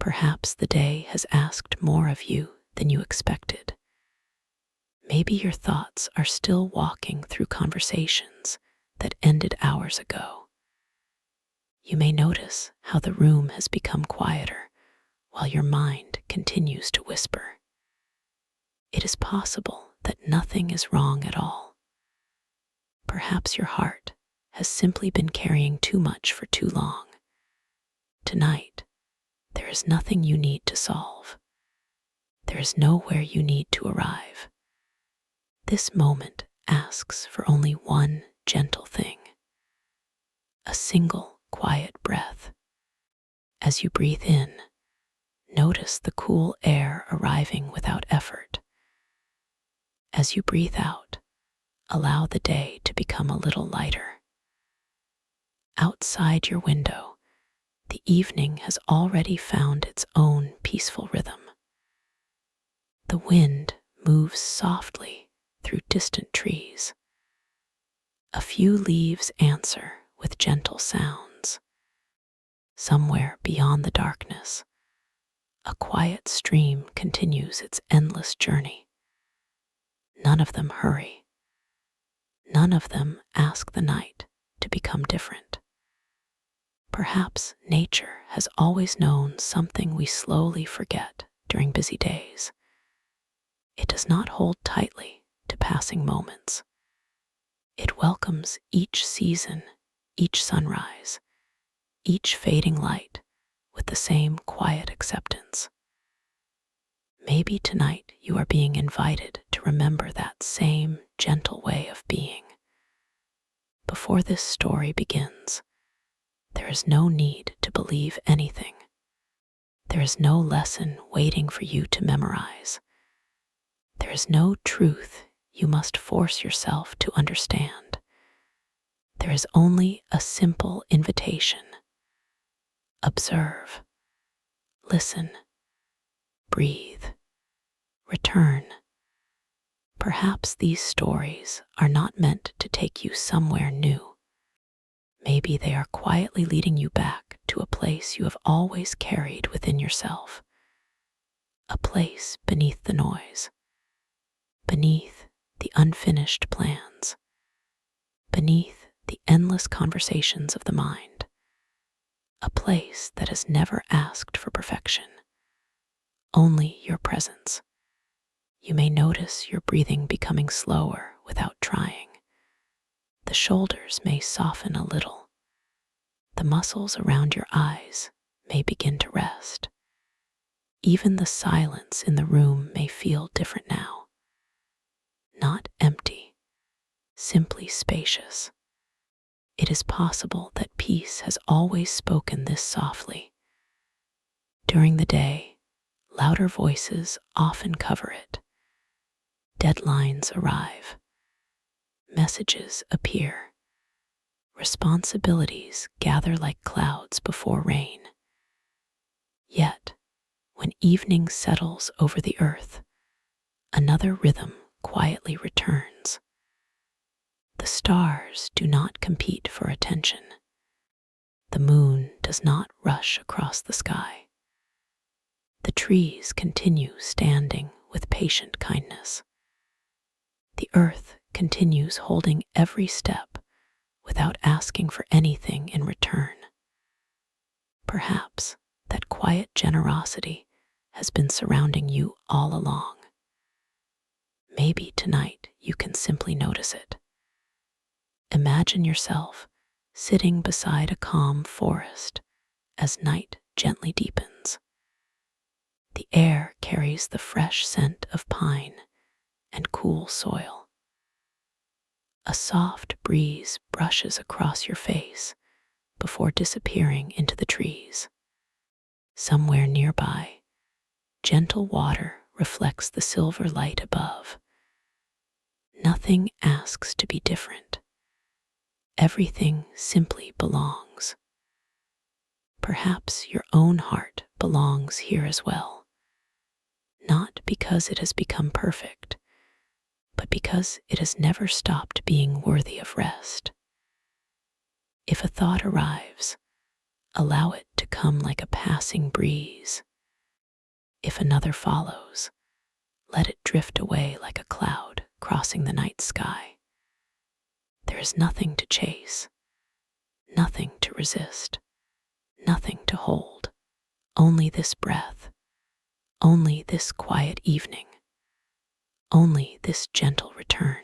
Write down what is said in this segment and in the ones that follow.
Perhaps the day has asked more of you than you expected. Maybe your thoughts are still walking through conversations that ended hours ago. You may notice how the room has become quieter while your mind continues to whisper. It is possible that nothing is wrong at all. Perhaps your heart has simply been carrying too much for too long. Tonight, there is nothing you need to solve. There is nowhere you need to arrive. This moment asks for only one gentle thing: a single quiet breath. As you breathe in, notice the cool air arriving without effort. As you breathe out, allow the day to become a little lighter. Outside your window, the evening has already found its own peaceful rhythm. The wind moves softly through distant trees. A few leaves answer with gentle sounds. Somewhere beyond the darkness, a quiet stream continues its endless journey. None of them hurry. None of them ask the night to become different. Perhaps nature has always known something we slowly forget during busy days. It does not hold tightly to passing moments. It welcomes each season, each sunrise, each fading light with the same quiet acceptance. Maybe tonight you are being invited to remember that same gentle way of being. Before this story begins, there is no need to believe anything. There is no lesson waiting for you to memorize. There is no truth you must force yourself to understand. There is only a simple invitation. Observe, listen, breathe, return. Perhaps these stories are not meant to take you somewhere new. Maybe they are quietly leading you back to a place you have always carried within yourself. A place beneath the noise, beneath the unfinished plans, beneath the endless conversations of the mind. A place that has never asked for perfection, only your presence. You may notice your breathing becoming slower without trying. The shoulders may soften a little. The muscles around your eyes may begin to rest. Even the silence in the room may feel different now. Not empty, simply spacious. It is possible that peace has always spoken this softly. During the day, louder voices often cover it. Deadlines arrive. Messages appear. Responsibilities gather like clouds before rain. Yet, when evening settles over the earth, another rhythm quietly returns. The stars do not compete for attention. The moon does not rush across the sky. The trees continue standing with patient kindness. The earth continues holding every step without asking for anything in return. Perhaps that quiet generosity has been surrounding you all along. Maybe tonight you can simply notice it. Imagine yourself sitting beside a calm forest as night gently deepens. The air carries the fresh scent of pine and cool soil. A soft breeze brushes across your face before disappearing into the trees. Somewhere nearby, gentle water reflects the silver light above. Nothing asks to be different. Everything simply belongs. Perhaps your own heart belongs here as well. Not because it has become perfect, but because it has never stopped being worthy of rest. If a thought arrives, allow it to come like a passing breeze. If another follows, let it drift away like a cloud crossing the night sky. There is nothing to chase, nothing to resist, nothing to hold, only this breath, only this quiet evening, only this gentle return.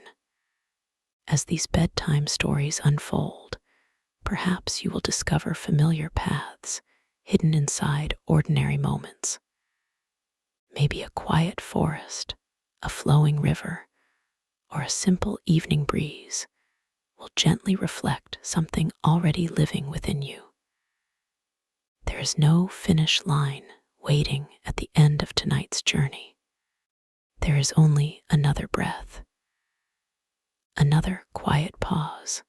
As these bedtime stories unfold, perhaps you will discover familiar paths hidden inside ordinary moments. Maybe a quiet forest, a flowing river, or a simple evening breeze will gently reflect something already living within you. There is no finish line waiting at the end of tonight's journey. There is only another breath, another quiet pause,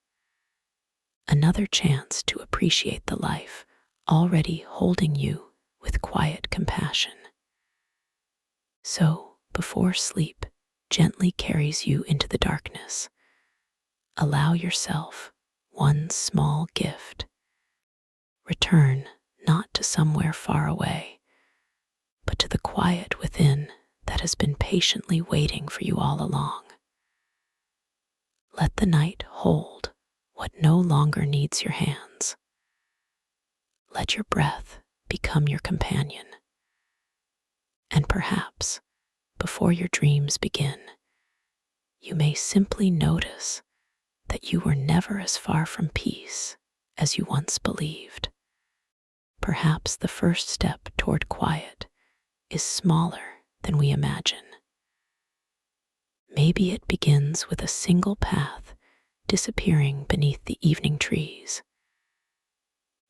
another chance to appreciate the life already holding you with quiet compassion. So, before sleep gently carries you into the darkness, allow yourself one small gift. Return not to somewhere far away, but to the quiet within that has been patiently waiting for you all along. Let the night hold what no longer needs your hands. Let your breath become your companion. And perhaps, before your dreams begin, you may simply notice that you were never as far from peace as you once believed. Perhaps the first step toward quiet is smaller than we imagine. Maybe it begins with a single path disappearing beneath the evening trees.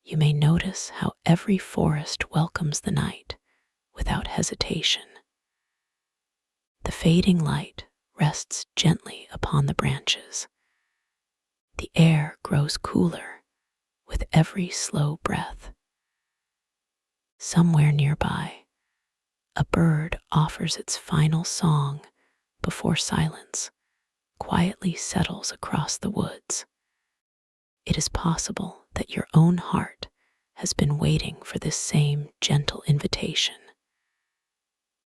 You may notice how every forest welcomes the night without hesitation. The fading light rests gently upon the branches. The air grows cooler with every slow breath. Somewhere nearby, a bird offers its final song before silence quietly settles across the woods. It is possible that your own heart has been waiting for this same gentle invitation.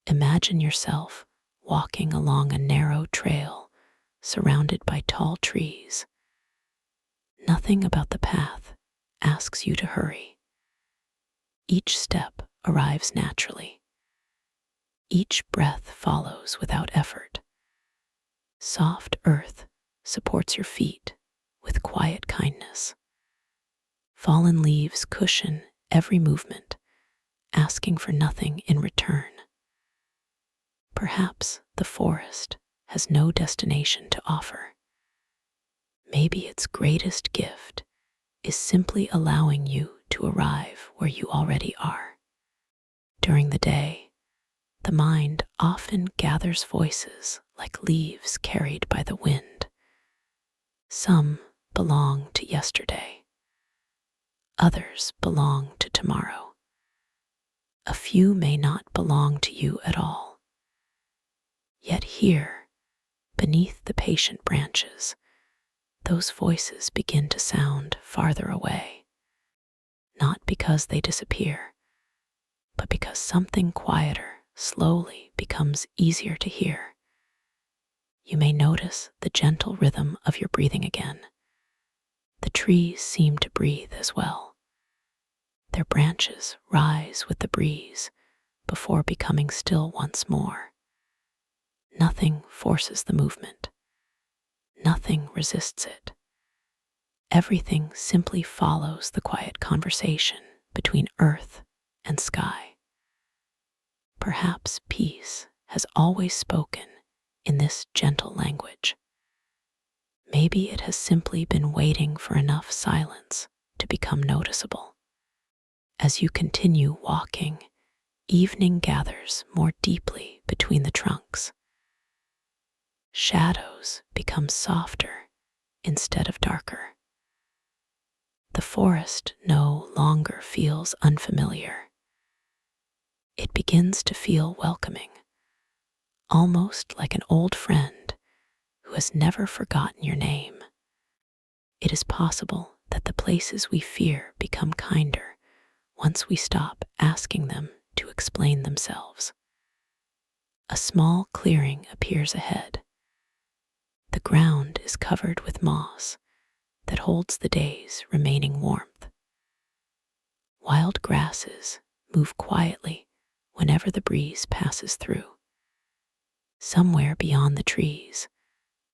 Imagine yourself walking along a narrow trail surrounded by tall trees. Nothing about the path asks you to hurry. Each step arrives naturally. Each breath follows without effort. Soft earth supports your feet with quiet kindness. Fallen leaves cushion every movement, asking for nothing in return. Perhaps the forest has no destination to offer. Maybe its greatest gift is simply allowing you to arrive where you already are. During the day, the mind often gathers voices like leaves carried by the wind. Some belong to yesterday. Others belong to tomorrow. A few may not belong to you at all. Yet here, beneath the patient branches, those voices begin to sound farther away. Not because they disappear, but because something quieter slowly becomes easier to hear. You may notice the gentle rhythm of your breathing again. The trees seem to breathe as well. Their branches rise with the breeze before becoming still once more. Nothing forces the movement. Nothing resists it. Everything simply follows the quiet conversation between earth and sky. Perhaps peace has always spoken in this gentle language. Maybe it has simply been waiting for enough silence to become noticeable. As you continue walking, evening gathers more deeply between the trunks. Shadows become softer instead of darker. The forest no longer feels unfamiliar. It begins to feel welcoming, almost like an old friend who has never forgotten your name. It is possible that the places we fear become kinder once we stop asking them to explain themselves. A small clearing appears ahead. The ground is covered with moss that holds the day's remaining warmth. Wild grasses move quietly whenever the breeze passes through. Somewhere beyond the trees,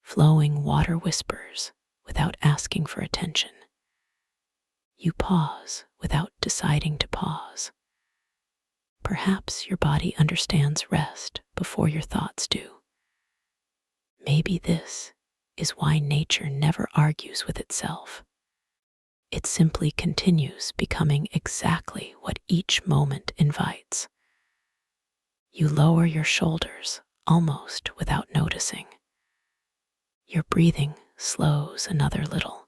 flowing water whispers without asking for attention. You pause without deciding to pause. Perhaps your body understands rest before your thoughts do. Maybe this is why nature never argues with itself. It simply continues becoming exactly what each moment invites. You lower your shoulders almost without noticing. Your breathing slows another little.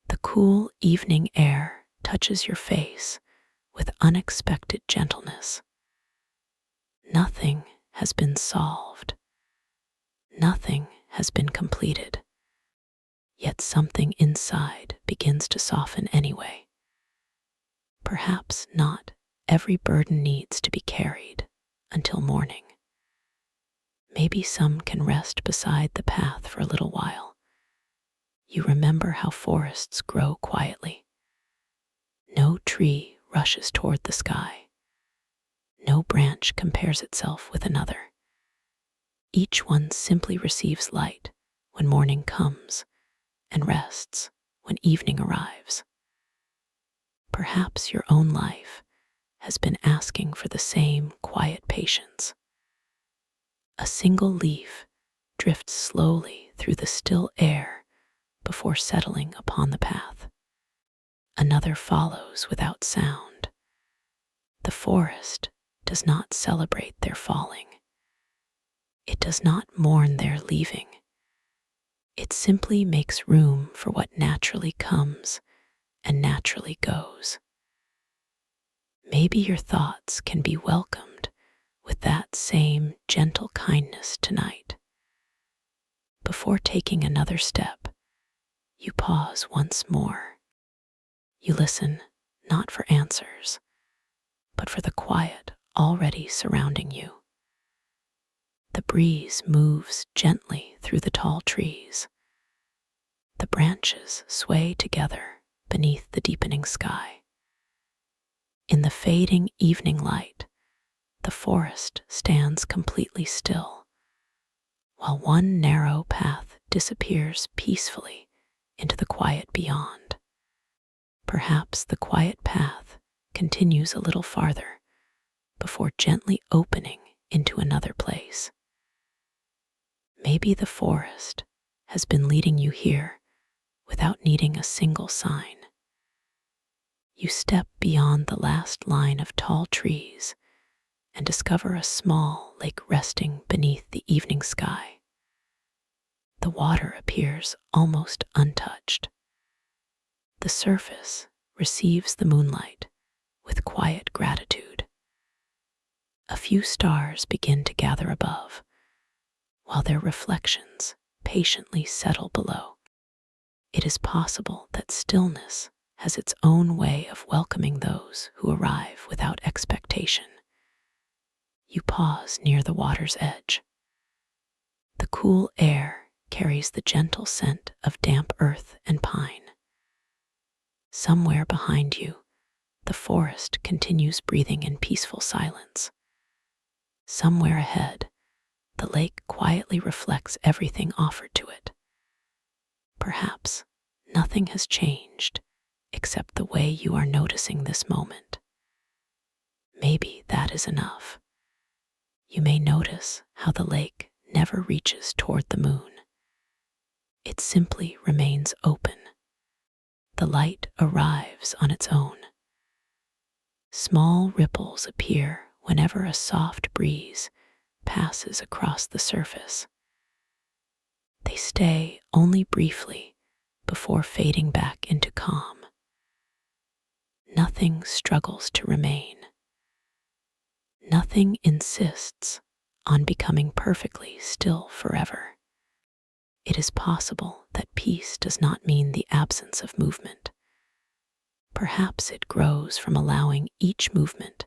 The cool evening air touches your face with unexpected gentleness. Nothing has been solved. Nothing has been completed. Yet something inside begins to soften anyway. Perhaps not every burden needs to be carried until morning. Maybe some can rest beside the path for a little while. You remember how forests grow quietly. No tree rushes toward the sky. No branch compares itself with another. Each one simply receives light when morning comes and rests when evening arrives. Perhaps your own life has been asking for the same quiet patience. A single leaf drifts slowly through the still air before settling upon the path. Another follows without sound. The forest does not celebrate their falling. It does not mourn their leaving. It simply makes room for what naturally comes and naturally goes. Maybe your thoughts can be welcomed with that same gentle kindness tonight. Before taking another step, you pause once more. You listen not for answers, but for the quiet already surrounding you. The breeze moves gently through the tall trees. The branches sway together beneath the deepening sky. In the fading evening light, the forest stands completely still, while one narrow path disappears peacefully into the quiet beyond. Perhaps the quiet path continues a little farther before gently opening into another place. Maybe the forest has been leading you here without needing a single sign. You step beyond the last line of tall trees and discover a small lake resting beneath the evening sky. The water appears almost untouched. The surface receives the moonlight with quiet gratitude. A few stars begin to gather above, while their reflections patiently settle below. It is possible that stillness has its own way of welcoming those who arrive without expectation. You pause near the water's edge. The cool air carries the gentle scent of damp earth and pine. Somewhere behind you, the forest continues breathing in peaceful silence. Somewhere ahead, the lake quietly reflects everything offered to it. Perhaps nothing has changed except the way you are noticing this moment. Maybe that is enough. You may notice how the lake never reaches toward the moon. It simply remains open. The light arrives on its own. Small ripples appear whenever a soft breeze passes across the surface. They stay only briefly before fading back into calm. Nothing struggles to remain. Nothing insists on becoming perfectly still forever. It is possible that peace does not mean the absence of movement. Perhaps it grows from allowing each movement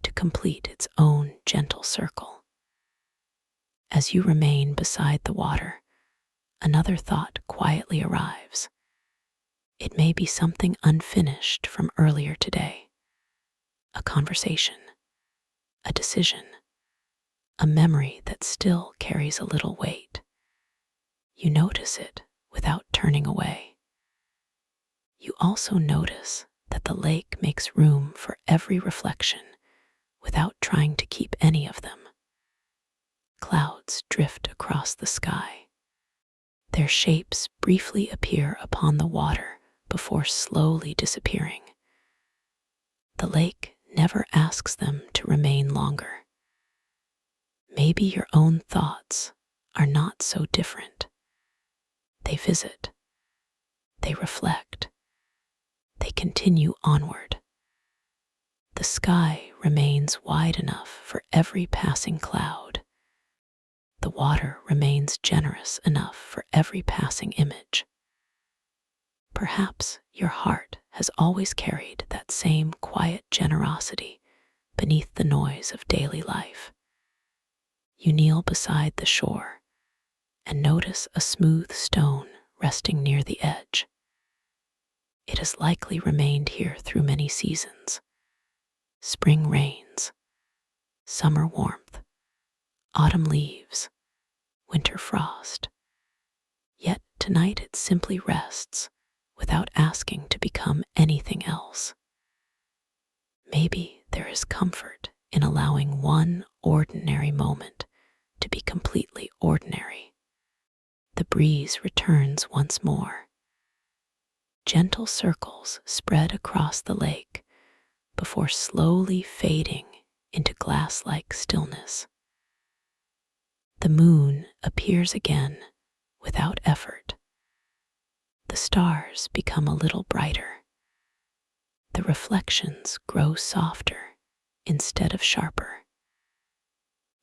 to complete its own gentle circle. As you remain beside the water, another thought quietly arrives. It may be something unfinished from earlier today, a conversation, a decision, a memory that still carries a little weight. You notice it without turning away. You also notice that the lake makes room for every reflection without trying to keep any of them. Clouds drift across the sky. Their shapes briefly appear upon the water before slowly disappearing. The lake never asks them to remain longer. Maybe your own thoughts are not so different. They visit, they reflect, they continue onward. The sky remains wide enough for every passing cloud. The water remains generous enough for every passing image. Perhaps your heart has always carried that same quiet generosity beneath the noise of daily life. You kneel beside the shore and notice a smooth stone resting near the edge. It has likely remained here through many seasons. Spring rains, summer warmth, autumn leaves, winter frost. Yet tonight it simply rests without asking to become anything else. Maybe there is comfort in allowing one ordinary moment to be completely ordinary. The breeze returns once more. Gentle circles spread across the lake before slowly fading into glass-like stillness. The moon appears again without effort. The stars become a little brighter. The reflections grow softer instead of sharper.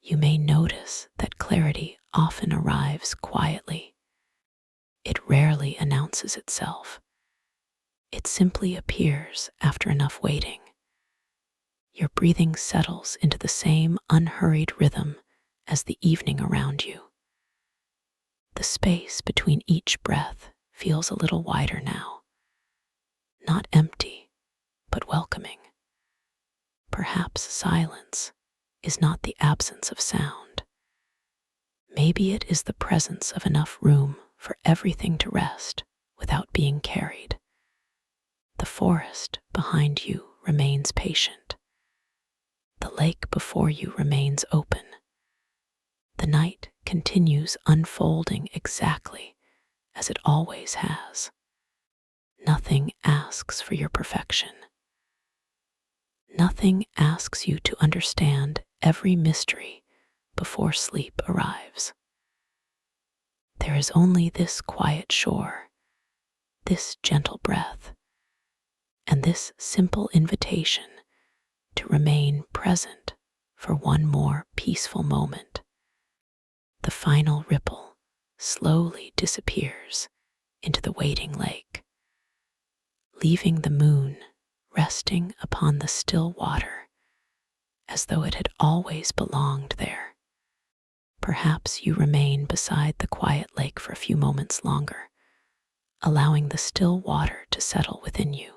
You may notice that clarity often arrives quietly. It rarely announces itself. It simply appears after enough waiting. Your breathing settles into the same unhurried rhythm as the evening around you. The space between each breath feels a little wider now, not empty, but welcoming. Perhaps silence is not the absence of sound. Maybe it is the presence of enough room for everything to rest without being carried. The forest behind you remains patient. The lake before you remains open. The night continues unfolding exactly as it always has. Nothing asks for your perfection. Nothing asks you to understand every mystery before sleep arrives. There is only this quiet shore, this gentle breath, and this simple invitation to remain present for one more peaceful moment. The final ripple slowly disappears into the waiting lake, leaving the moon resting upon the still water as though it had always belonged there. Perhaps you remain beside the quiet lake for a few moments longer, allowing the still water to settle within you.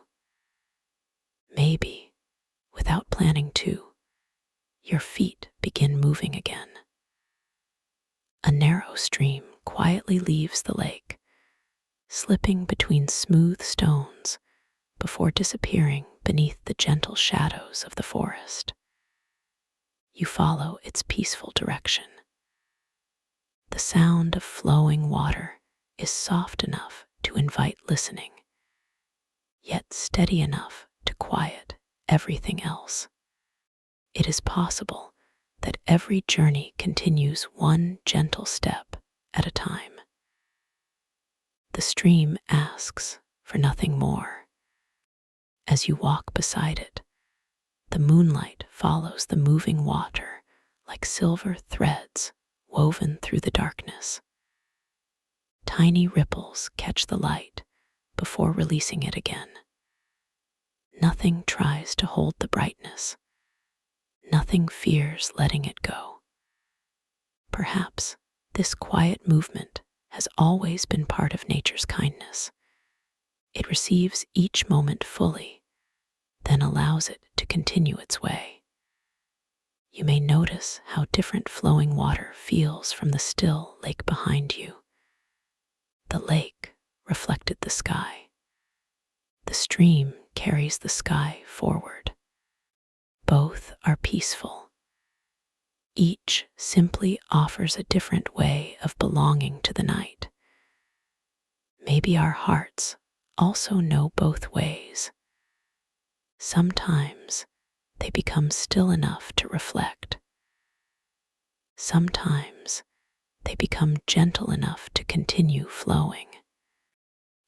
Maybe, without planning to, your feet begin moving again. A narrow stream quietly leaves the lake, slipping between smooth stones before disappearing beneath the gentle shadows of the forest. You follow its peaceful direction. The sound of flowing water is soft enough to invite listening, yet steady enough to quiet everything else. It is possible that every journey continues one gentle step at a time. The stream asks for nothing more. As you walk beside it, the moonlight follows the moving water like silver threads woven through the darkness. Tiny ripples catch the light before releasing it again. Nothing tries to hold the brightness. Nothing fears letting it go. Perhaps this quiet movement has always been part of nature's kindness. It receives each moment fully, then allows it to continue its way. You may notice how different flowing water feels from the still lake behind you. The lake reflected the sky. The stream carries the sky forward. Both are peaceful. Each simply offers a different way of belonging to the night. Maybe our hearts also know both ways. Sometimes they become still enough to reflect. Sometimes they become gentle enough to continue flowing.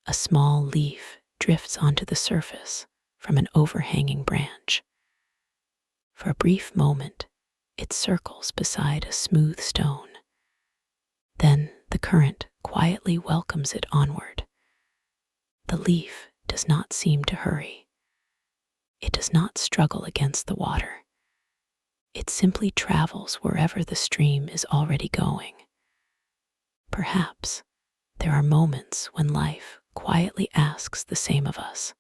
A small leaf drifts onto the surface from an overhanging branch. For a brief moment, it circles beside a smooth stone. Then the current quietly welcomes it onward. The leaf does not seem to hurry. It does not struggle against the water. It simply travels wherever the stream is already going. Perhaps there are moments when life quietly asks the same of us.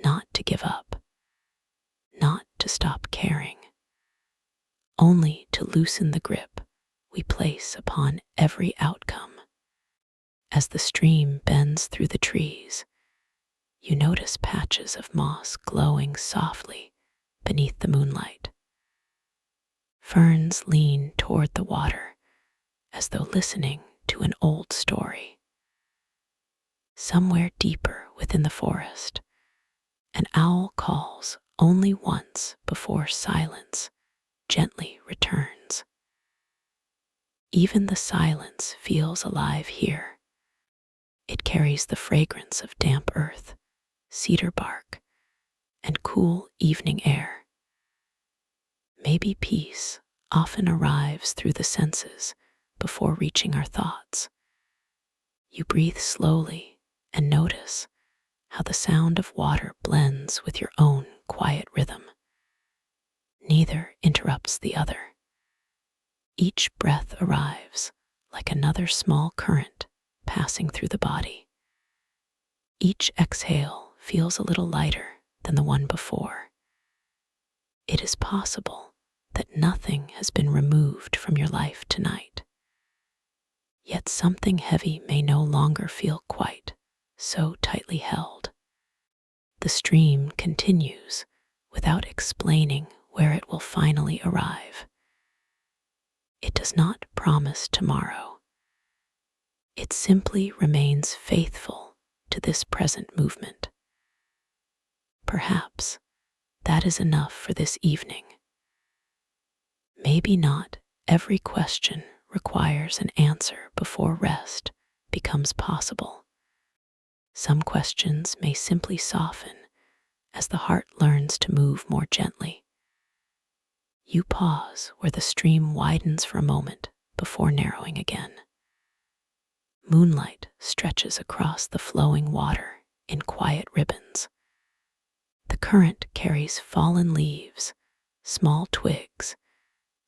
Not to give up, not to stop caring, only to loosen the grip we place upon every outcome. As the stream bends through the trees, you notice patches of moss glowing softly beneath the moonlight. Ferns lean toward the water as though listening to an old story. Somewhere deeper within the forest, an owl calls only once before silence gently returns. Even the silence feels alive here. It carries the fragrance of damp earth, cedar bark, and cool evening air. Maybe peace often arrives through the senses before reaching our thoughts. You breathe slowly and notice how the sound of water blends with your own quiet rhythm. Neither interrupts the other. Each breath arrives like another small current passing through the body. Each exhale feels a little lighter than the one before. It is possible that nothing has been removed from your life tonight. Yet something heavy may no longer feel quite so tightly held. The stream continues without explaining where it will finally arrive. It does not promise tomorrow. It simply remains faithful to this present movement. Perhaps that is enough for this evening. Maybe not every question requires an answer before rest becomes possible. Some questions may simply soften as the heart learns to move more gently. You pause where the stream widens for a moment before narrowing again. Moonlight stretches across the flowing water in quiet ribbons. The current carries fallen leaves, small twigs,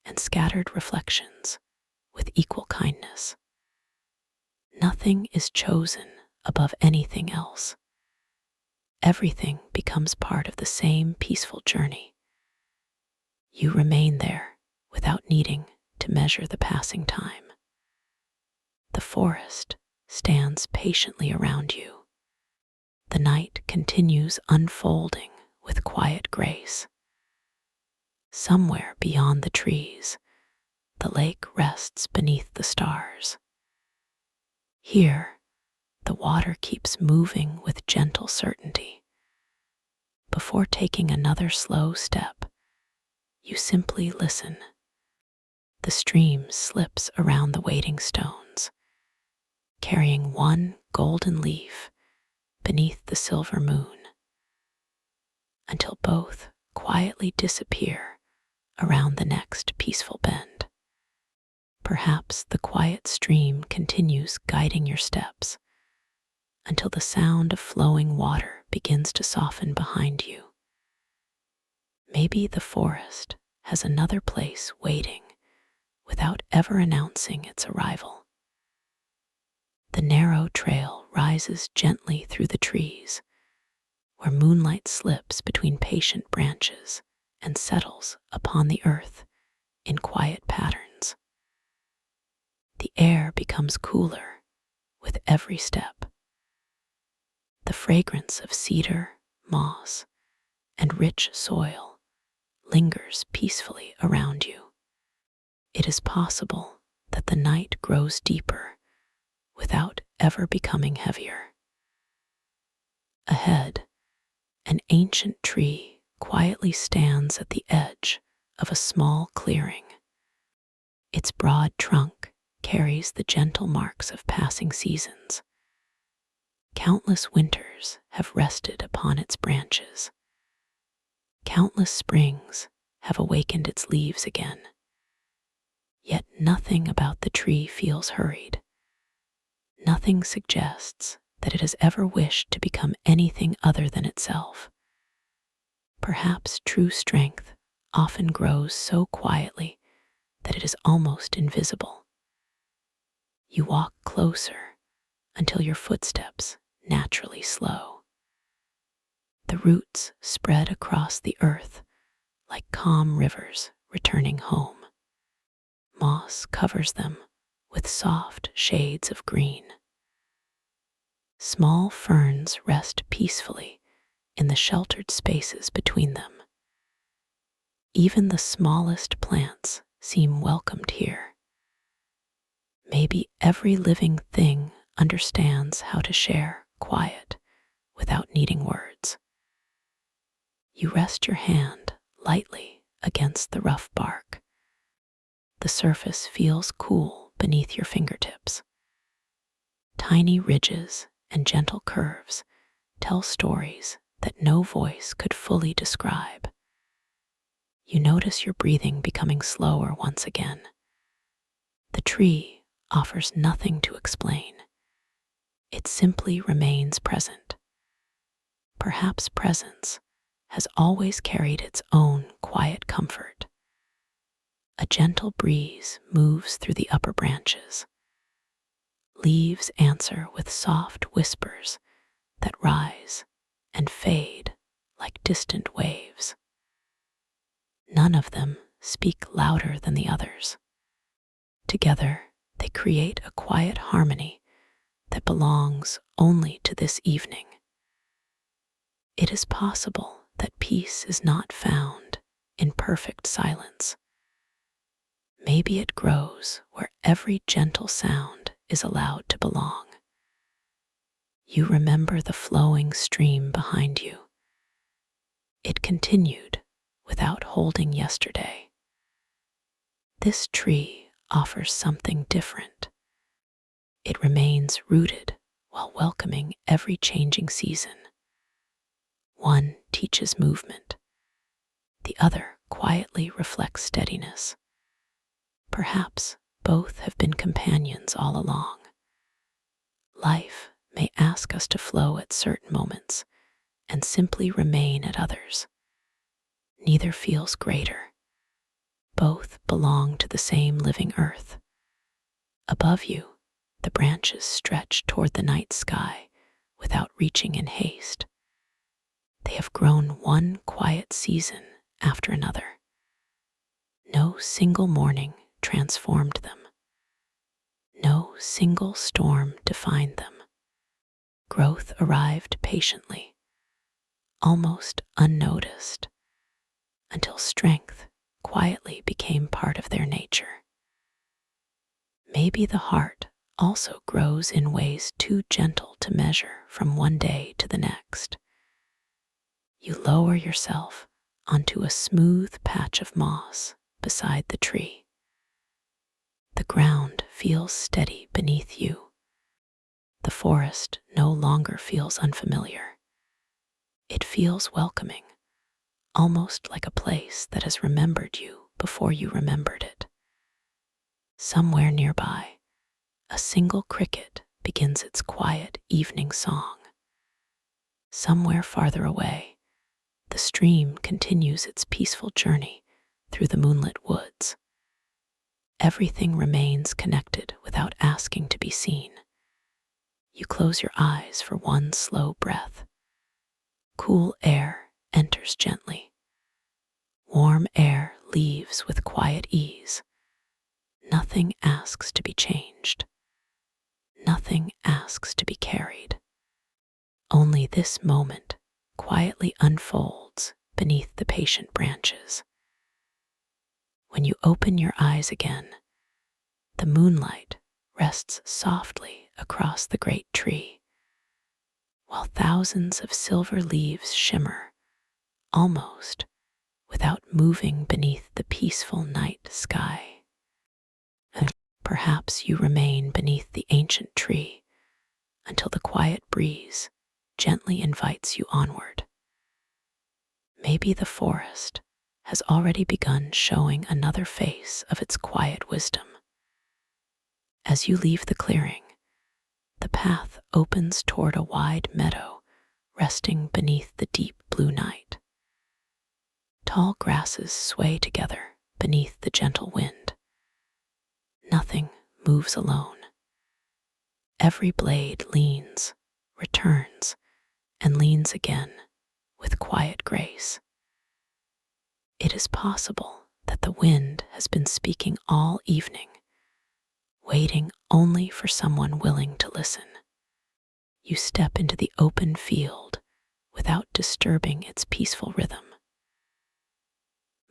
and scattered reflections with equal kindness. Nothing is chosen above anything else. Everything becomes part of the same peaceful journey. You remain there without needing to measure the passing time. The forest stands patiently around you. The night continues unfolding with quiet grace. Somewhere beyond the trees, the lake rests beneath the stars. Here, the water keeps moving with gentle certainty. Before taking another slow step, you simply listen. The stream slips around the waiting stones, carrying one golden leaf beneath the silver moon, until both quietly disappear around the next peaceful bend. Perhaps the quiet stream continues guiding your steps until the sound of flowing water begins to soften behind you. Maybe the forest has another place waiting without without ever announcing its arrival. The narrow trail rises gently through the trees, where moonlight slips between patient branches and settles upon the earth in quiet patterns. The air becomes cooler with every step. The fragrance of cedar, moss, and rich soil lingers peacefully around you. It is possible that the night grows deeper without ever becoming heavier. Ahead, an ancient tree quietly stands at the edge of a small clearing. Its broad trunk carries the gentle marks of passing seasons. Countless winters have rested upon its branches. Countless springs have awakened its leaves again. Yet nothing about the tree feels hurried. Nothing suggests that it has ever wished to become anything other than itself. Perhaps true strength often grows so quietly that it is almost invisible. You walk closer until your footsteps naturally slow. The roots spread across the earth like calm rivers returning home. Moss covers them with soft shades of green. Small ferns rest peacefully in the sheltered spaces between them. Even the smallest plants seem welcomed here. Maybe every living thing understands how to share quiet without needing words. You rest your hand lightly against the rough bark. The surface feels cool beneath your fingertips. Tiny ridges and gentle curves tell stories that no voice could fully describe. You notice your breathing becoming slower once again. The tree offers nothing to explain. It simply remains present. Perhaps presence has always carried its own quiet comfort. A gentle breeze moves through the upper branches. Leaves answer with soft whispers that rise and fade like distant waves. None of them speak louder than the others. Together, they create a quiet harmony that belongs only to this evening. It is possible that peace is not found in perfect silence. Maybe it grows where every gentle sound is allowed to belong. You remember the flowing stream behind you. It continued without holding yesterday. This tree offers something different. It remains rooted while welcoming every changing season. One teaches movement. The other quietly reflects steadiness. Perhaps both have been companions all along. Life may ask us to flow at certain moments and simply remain at others. Neither feels greater. Both belong to the same living earth. Above you, the branches stretch toward the night sky without reaching in haste. They have grown one quiet season after another. No single morning transformed them. No single storm defined them. Growth arrived patiently, almost unnoticed, until strength quietly became part of their nature. Maybe the heart also grows in ways too gentle to measure from one day to the next. You lower yourself onto a smooth patch of moss beside the tree. The ground feels steady beneath you. The forest no longer feels unfamiliar. It feels welcoming, almost like a place that has remembered you before you remembered it. Somewhere nearby, a single cricket begins its quiet evening song. Somewhere farther away, the stream continues its peaceful journey through the moonlit woods. everything remains connected without asking to be seen. You close your eyes for one slow breath. Cool air enters gently. Warm air leaves with quiet ease. Nothing asks to be changed. Nothing asks to be carried. Only this moment quietly unfolds beneath the patient branches. When you open your eyes again, the moonlight rests softly across the great tree, while thousands of silver leaves shimmer, almost without moving beneath the peaceful night sky. And perhaps you remain beneath the ancient tree until the quiet breeze gently invites you onward. Maybe the forest has already begun showing another face of its quiet wisdom. As you leave the clearing, the path opens toward a wide meadow resting beneath the deep blue night. Tall grasses sway together beneath the gentle wind. Nothing moves alone. Every blade leans, returns, and leans again with quiet grace. It is possible that the wind has been speaking all evening, waiting only for someone willing to listen. You step into the open field without disturbing its peaceful rhythm.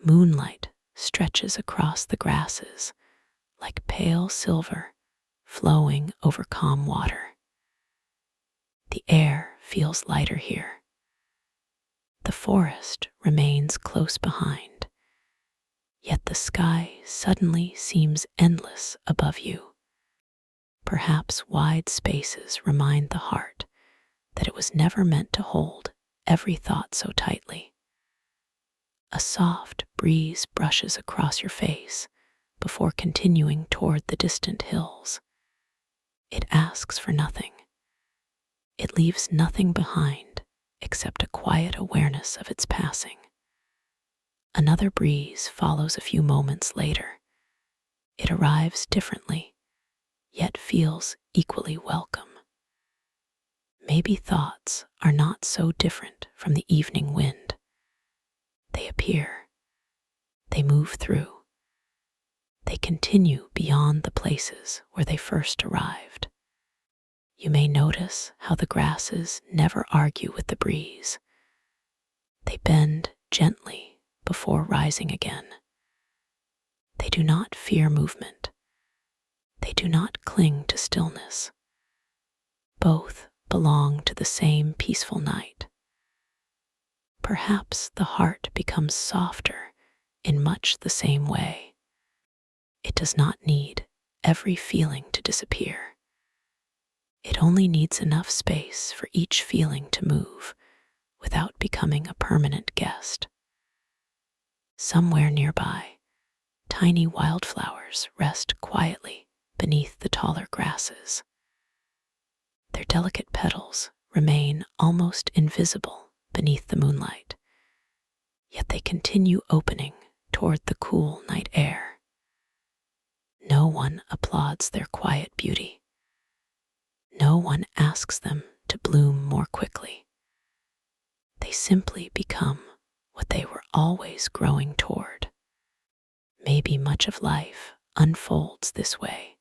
Moonlight stretches across the grasses like pale silver flowing over calm water. The air feels lighter here. The forest remains close behind, yet the sky suddenly seems endless above you. Perhaps wide spaces remind the heart that it was never meant to hold every thought so tightly. A soft breeze brushes across your face before continuing toward the distant hills. It asks for nothing. It leaves nothing behind except a quiet awareness of its passing. Another breeze follows a few moments later. It arrives differently, yet feels equally welcome. Maybe thoughts are not so different from the evening wind. They appear, they move through, they continue beyond the places where they first arrived. You may notice how the grasses never argue with the breeze. They bend gently before rising again. They do not fear movement. They do not cling to stillness. Both belong to the same peaceful night. Perhaps the heart becomes softer in much the same way. It does not need every feeling to disappear. It only needs enough space for each feeling to move without becoming a permanent guest. Somewhere nearby, tiny wildflowers rest quietly beneath the taller grasses. Their delicate petals remain almost invisible beneath the moonlight, yet they continue opening toward the cool night air. No one applauds their quiet beauty. No one asks them to bloom more quickly. They simply become what they were always growing toward. Maybe much of life unfolds this way,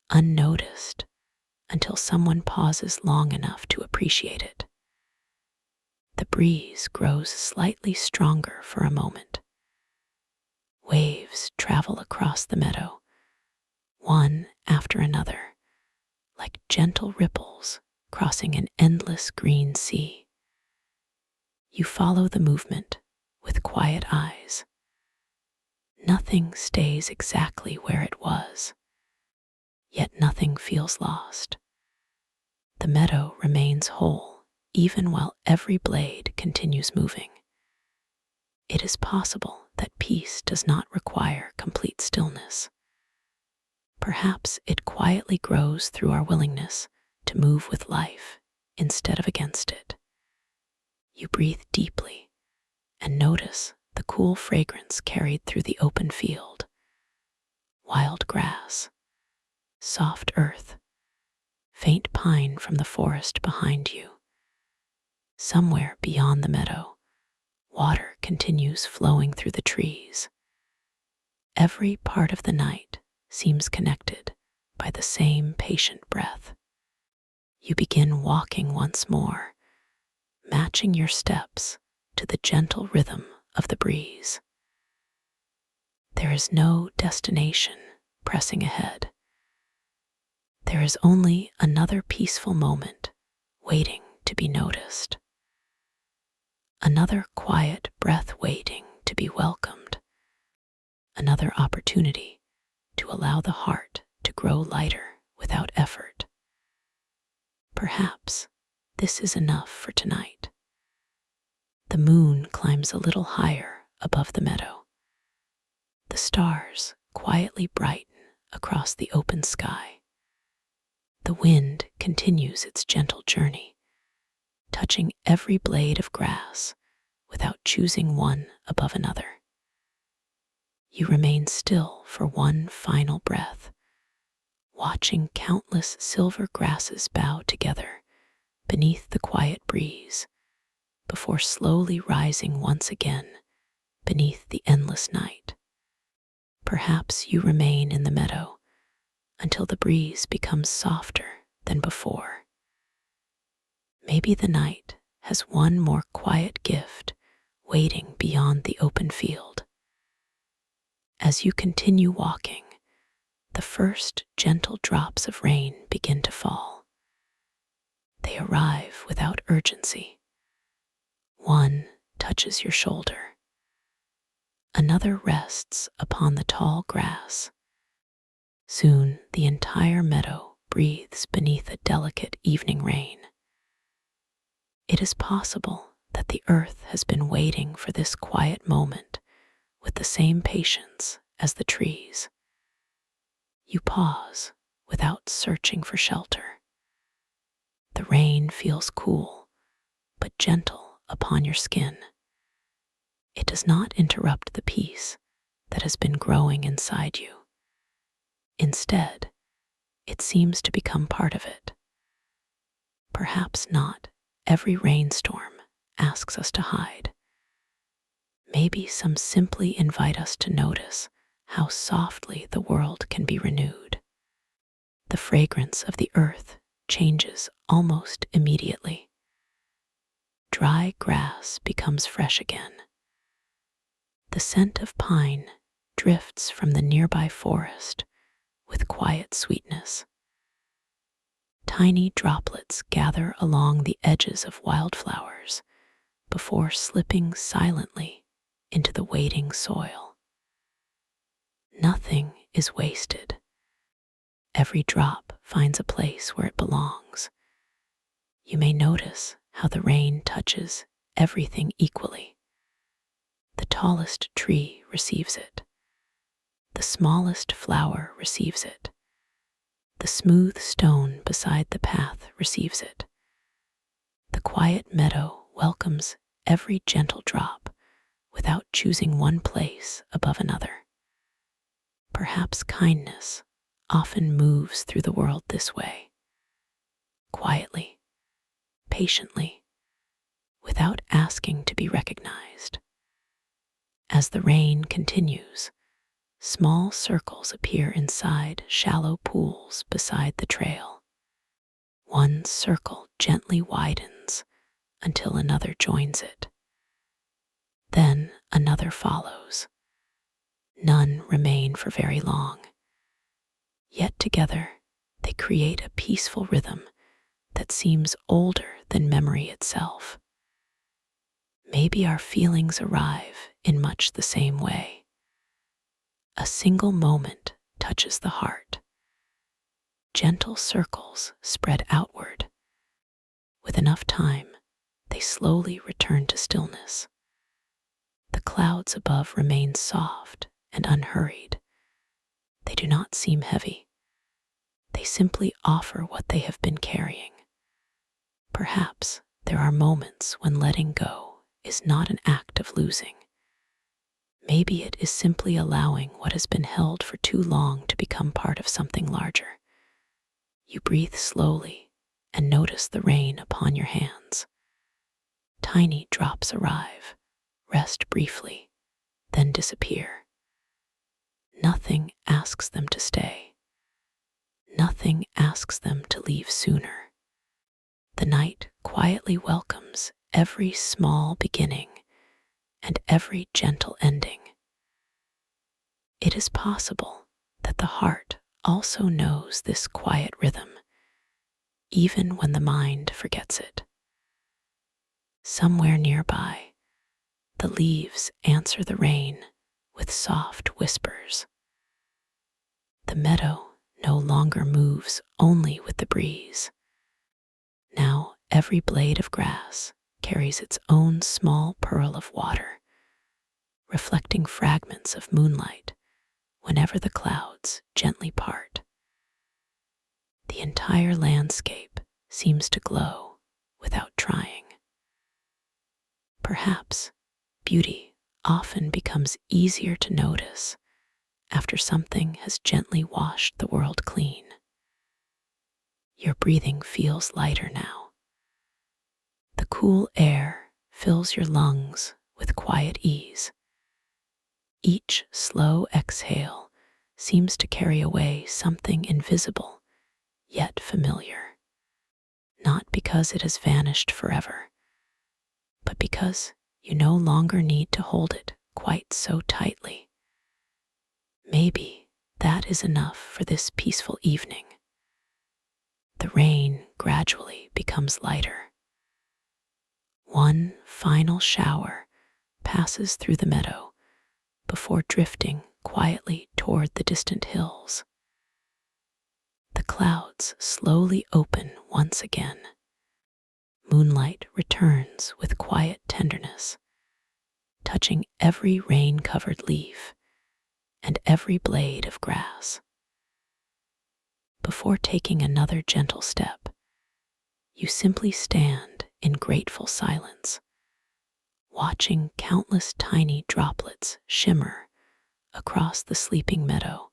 unnoticed, until someone pauses long enough to appreciate it. The breeze grows slightly stronger for a moment. Waves travel across the meadow, one after another, like gentle ripples crossing an endless green sea. You follow the movement with quiet eyes. Nothing stays exactly where it was, yet nothing feels lost. The meadow remains whole even while every blade continues moving. It is possible that peace does not require complete stillness. Perhaps it quietly grows through our willingness to move with life instead of against it. You breathe deeply and notice the cool fragrance carried through the open field. wild grass, soft earth, faint pine from the forest behind you. Somewhere beyond the meadow, water continues flowing through the trees. Every part of the night seems connected by the same patient breath. You begin walking once more, matching your steps to the gentle rhythm of the breeze. There is no destination pressing ahead. There is only another peaceful moment waiting to be noticed. Another quiet breath waiting to be welcomed. Another opportunity to allow the heart to grow lighter without effort. Perhaps this is enough for tonight. The moon climbs a little higher above the meadow. The stars quietly brighten across the open sky. The wind continues its gentle journey, touching every blade of grass without choosing one above another. You remain still for one final breath, watching countless silver grasses bow together beneath the quiet breeze, before slowly rising once again beneath the endless night. Perhaps you remain in the meadow until the breeze becomes softer than before. Maybe the night has one more quiet gift waiting beyond the open field. As you continue walking, the first gentle drops of rain begin to fall. They arrive without urgency. One touches your shoulder. Another rests upon the tall grass. Soon the entire meadow breathes beneath a delicate evening rain. It is possible that the earth has been waiting for this quiet moment with the same patience as the trees. You pause without searching for shelter. The rain feels cool, but gentle upon your skin. It does not interrupt the peace that has been growing inside you. Instead, it seems to become part of it. Perhaps not every rainstorm asks us to hide. Maybe some simply invite us to notice how softly the world can be renewed. The fragrance of the earth changes almost immediately. Dry grass becomes fresh again. The scent of pine drifts from the nearby forest with quiet sweetness. Tiny droplets gather along the edges of wildflowers before slipping silently into the waiting soil. Nothing is wasted. Every drop finds a place where it belongs. You may notice how the rain touches everything equally. The tallest tree receives it. The smallest flower receives it. The smooth stone beside the path receives it. The quiet meadow welcomes every gentle drop without choosing one place above another. Perhaps kindness often moves through the world this way, quietly, patiently, without asking to be recognized. As the rain continues, small circles appear inside shallow pools beside the trail. One circle gently widens until another joins it. Then another follows. None remain for very long. Yet together they create a peaceful rhythm that seems older than memory itself. Maybe our feelings arrive in much the same way. A single moment touches the heart. Gentle circles spread outward. With enough time, they slowly return to stillness. The clouds above remain soft and unhurried. They do not seem heavy. They simply offer what they have been carrying. Perhaps there are moments when letting go is not an act of losing. Maybe it is simply allowing what has been held for too long to become part of something larger. You breathe slowly and notice the rain upon your hands. Tiny drops arrive, rest briefly, then disappear. Nothing asks them to stay. Nothing asks them to leave sooner. The night quietly welcomes every small beginning and every gentle ending. It is possible that the heart also knows this quiet rhythm, even when the mind forgets it. Somewhere nearby, the leaves answer the rain with soft whispers. The meadow no longer moves only with the breeze. Now every blade of grass carries its own small pearl of water, reflecting fragments of moonlight whenever the clouds gently part. The entire landscape seems to glow without trying. Perhaps beauty often becomes easier to notice after something has gently washed the world clean. Your breathing feels lighter now. The cool air fills your lungs with quiet ease. Each slow exhale seems to carry away something invisible yet familiar, not because it has vanished forever, but because you no longer need to hold it quite so tightly. Maybe that is enough for this peaceful evening. The rain gradually becomes lighter. One final shower passes through the meadow before drifting quietly toward the distant hills. The clouds slowly open once again. Moonlight returns with quiet tenderness, touching every rain-covered leaf and every blade of grass. Before taking another gentle step, you simply stand in grateful silence, watching countless tiny droplets shimmer across the sleeping meadow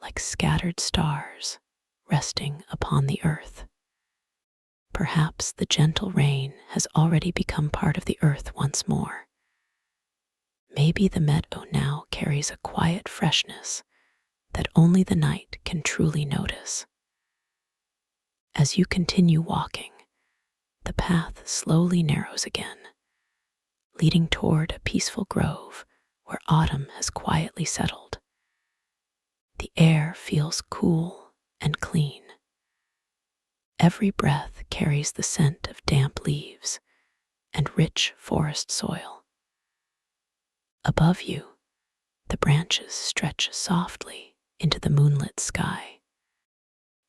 like scattered stars resting upon the earth. Perhaps the gentle rain has already become part of the earth once more. Maybe the meadow now carries a quiet freshness that only the night can truly notice. As you continue walking, the path slowly narrows again, leading toward a peaceful grove where autumn has quietly settled. The air feels cool and clean. Every breath carries the scent of damp leaves and rich forest soil. Above you, the branches stretch softly into the moonlit sky.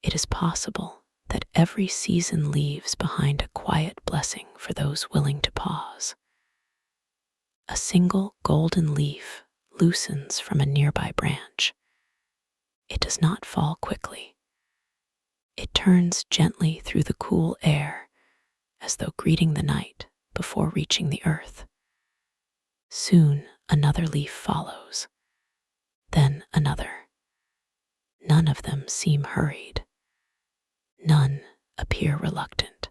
It is possible that every season leaves behind a quiet blessing for those willing to pause. A single golden leaf loosens from a nearby branch. It does not fall quickly. It turns gently through the cool air as though greeting the night before reaching the earth. Soon another leaf follows, then another. None of them seem hurried. None appear reluctant.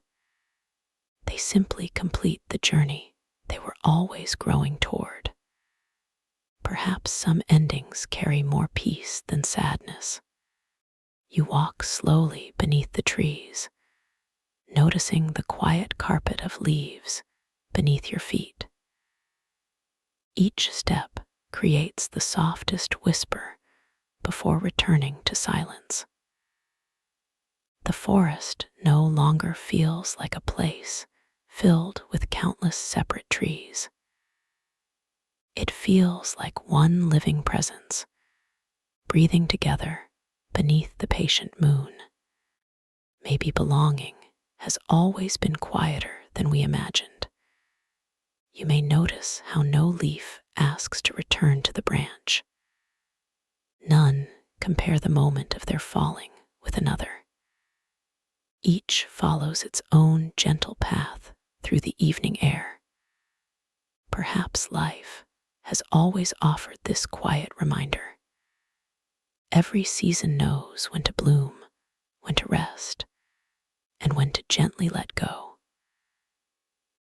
They simply complete the journey they were always growing toward. Perhaps some endings carry more peace than sadness. You walk slowly beneath the trees, noticing the quiet carpet of leaves beneath your feet. Each step creates the softest whisper before returning to silence. The forest no longer feels like a place filled with countless separate trees. It feels like one living presence, breathing together beneath the patient moon. Maybe belonging has always been quieter than we imagined. You may notice how no leaf asks to return to the branch. None compare the moment of their falling with another. Each follows its own gentle path through the evening air. Perhaps life has always offered this quiet reminder. Every season knows when to bloom, when to rest, and when to gently let go.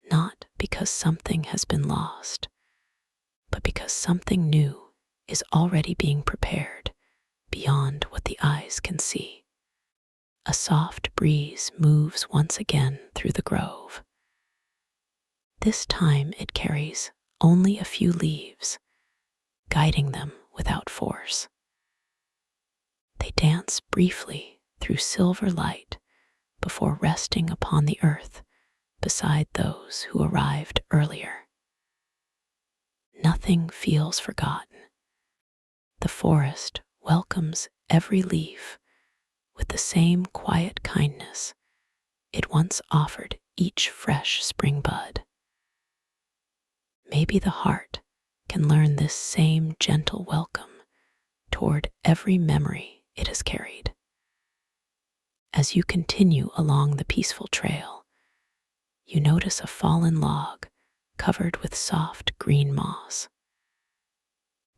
Not because something has been lost, but because something new is already being prepared beyond what the eyes can see. A soft breeze moves once again through the grove. This time it carries only a few leaves, guiding them without force. They dance briefly through silver light before resting upon the earth beside those who arrived earlier. Nothing feels forgotten. The forest welcomes every leaf with the same quiet kindness it once offered each fresh spring bud. Maybe the heart can learn this same gentle welcome toward every memory it has carried. As you continue along the peaceful trail, you notice a fallen log covered with soft green moss.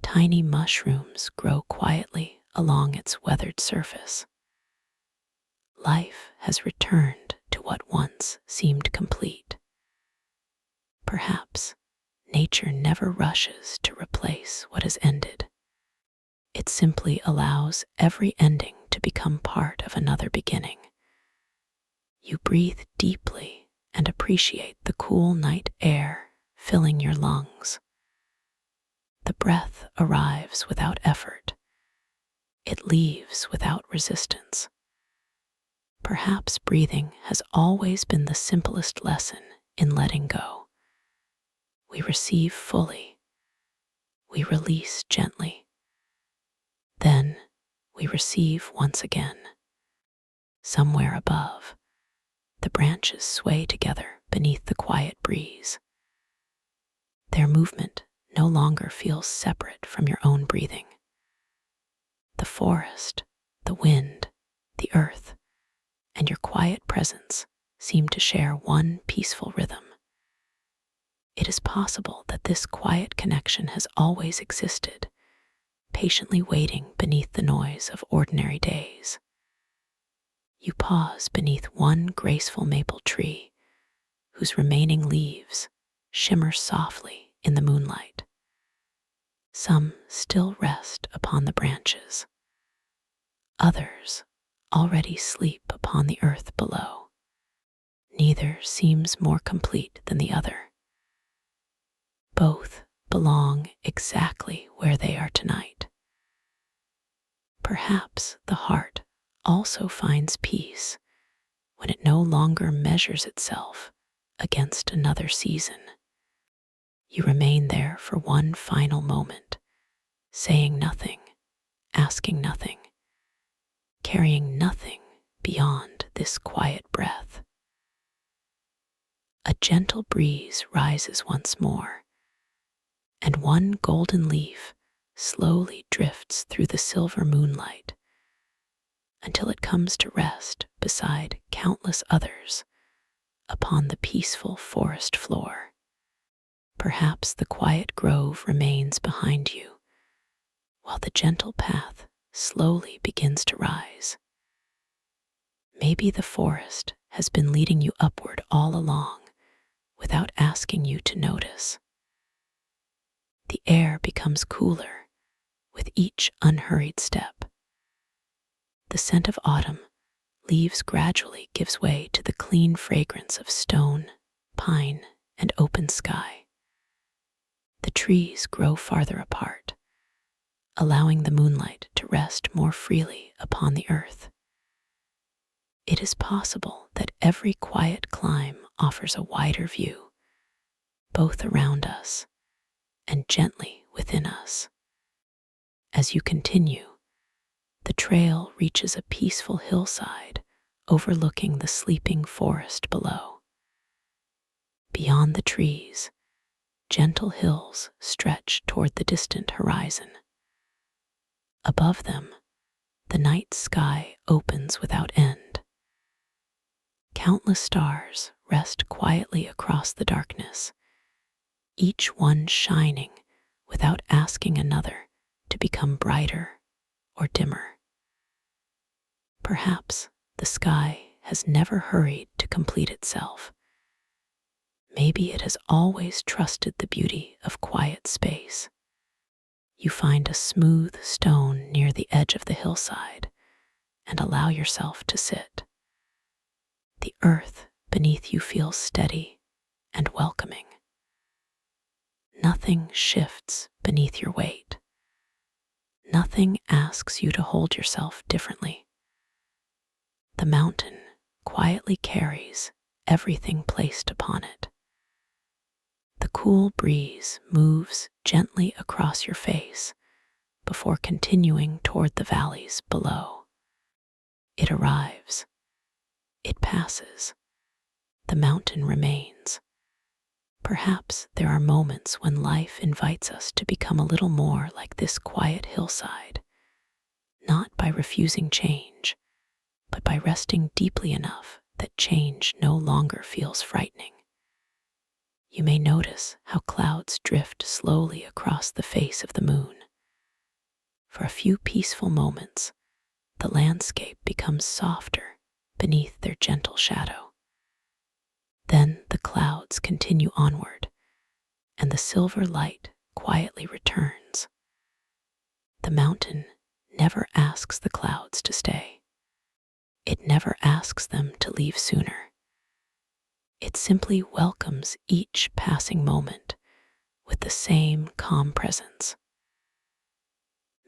Tiny mushrooms grow quietly along its weathered surface. Life has returned to what once seemed complete. Perhaps nature never rushes to replace what has ended. It simply allows every ending to become part of another beginning. You breathe deeply and appreciate the cool night air filling your lungs. The breath arrives without effort. It leaves without resistance. Perhaps breathing has always been the simplest lesson in letting go. We receive fully. We release gently. Then we receive once again. Somewhere above, the branches sway together beneath the quiet breeze. Their movement no longer feels separate from your own breathing. The forest, the wind, the earth, and your quiet presence seem to share one peaceful rhythm. It is possible that this quiet connection has always existed, patiently waiting beneath the noise of ordinary days. You pause beneath one graceful maple tree, whose remaining leaves shimmer softly in the moonlight. Some still rest upon the branches. Others already sleep upon the earth below. Neither seems more complete than the other. Both belong exactly where they are tonight. Perhaps the heart also finds peace when it no longer measures itself against another season. You remain there for one final moment, saying nothing, asking nothing, carrying nothing beyond this quiet breath. A gentle breeze rises once more, and one golden leaf slowly drifts through the silver moonlight until it comes to rest beside countless others upon the peaceful forest floor. Perhaps the quiet grove remains behind you, while the gentle path slowly begins to rise. Maybe the forest has been leading you upward all along without asking you to notice. The air becomes cooler with each unhurried step. The scent of autumn leaves gradually gives way to the clean fragrance of stone, pine, and open sky. The trees grow farther apart, allowing the moonlight to rest more freely upon the earth. It is possible that every quiet climb offers a wider view, both around us and gently within us. As you continue, the trail reaches a peaceful hillside overlooking the sleeping forest below. Beyond the trees, gentle hills stretch toward the distant horizon. Above them, the night sky opens without end. Countless stars rest quietly across the darkness, each one shining without asking another to become brighter or dimmer. Perhaps the sky has never hurried to complete itself. Maybe it has always trusted the beauty of quiet space. You find a smooth stone near the edge of the hillside and allow yourself to sit. The earth beneath you feels steady and welcoming. Nothing shifts beneath your weight. Nothing asks you to hold yourself differently. The mountain quietly carries everything placed upon it. The cool breeze moves gently across your face before continuing toward the valleys below. It arrives. It passes. The mountain remains. Perhaps there are moments when life invites us to become a little more like this quiet hillside, not by refusing change, but by resting deeply enough that change no longer feels frightening. You may notice how clouds drift slowly across the face of the moon. For a few peaceful moments, the landscape becomes softer beneath their gentle shadow. Then the clouds continue onward, and the silver light quietly returns. The mountain never asks the clouds to stay. It never asks them to leave sooner. It simply welcomes each passing moment with the same calm presence.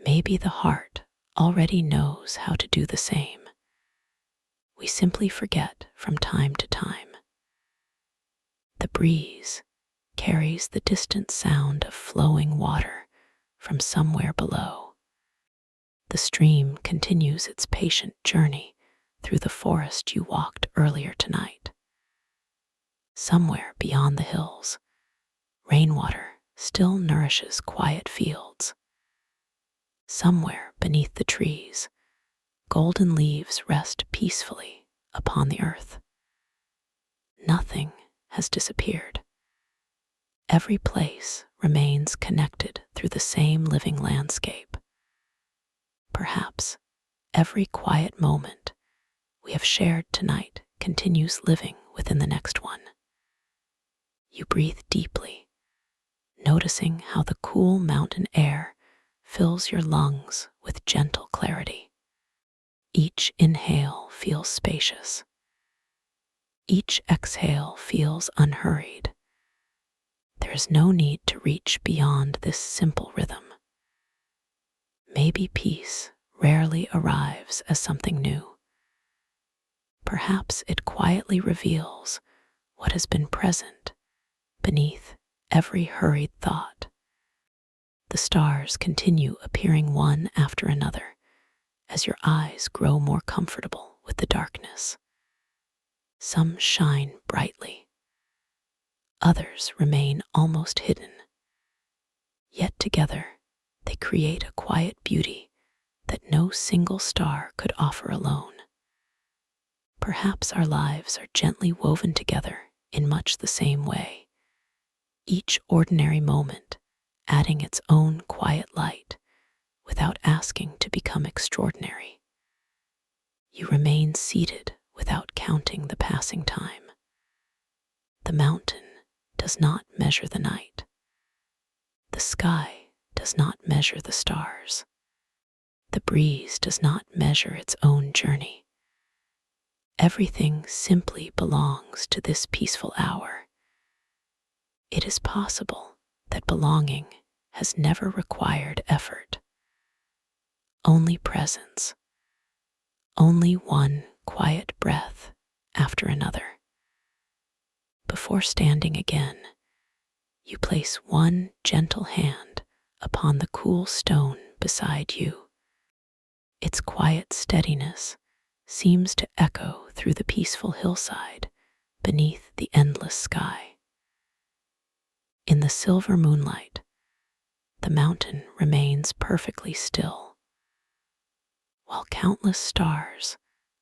Maybe the heart already knows how to do the same. We simply forget from time to time. The breeze carries the distant sound of flowing water from somewhere below. The stream continues its patient journey through the forest you walked earlier tonight. Somewhere beyond the hills, rainwater still nourishes quiet fields. Somewhere beneath the trees, golden leaves rest peacefully upon the earth. Nothing has disappeared. Every place remains connected through the same living landscape. Perhaps every quiet moment we have shared tonight continues living within the next one. You breathe deeply, noticing how the cool mountain air fills your lungs with gentle clarity. Each inhale feels spacious. Each exhale feels unhurried. There is no need to reach beyond this simple rhythm. Maybe peace rarely arrives as something new. Perhaps it quietly reveals what has been present beneath every hurried thought. The stars continue appearing one after another as your eyes grow more comfortable with the darkness. Some shine brightly. Others remain almost hidden. Yet together, they create a quiet beauty that no single star could offer alone. Perhaps our lives are gently woven together in much the same way, each ordinary moment adding its own quiet light without asking to become extraordinary. You remain seated without counting the passing time. The mountain does not measure the night. The sky does not measure the stars. The breeze does not measure its own journey. Everything simply belongs to this peaceful hour. It is possible that belonging has never required effort. Only presence. Only one quiet breath after another. Before standing again, you place one gentle hand upon the cool stone beside you. Its quiet steadiness seems to echo through the peaceful hillside beneath the endless sky. In the silver moonlight, the mountain remains perfectly still, while countless stars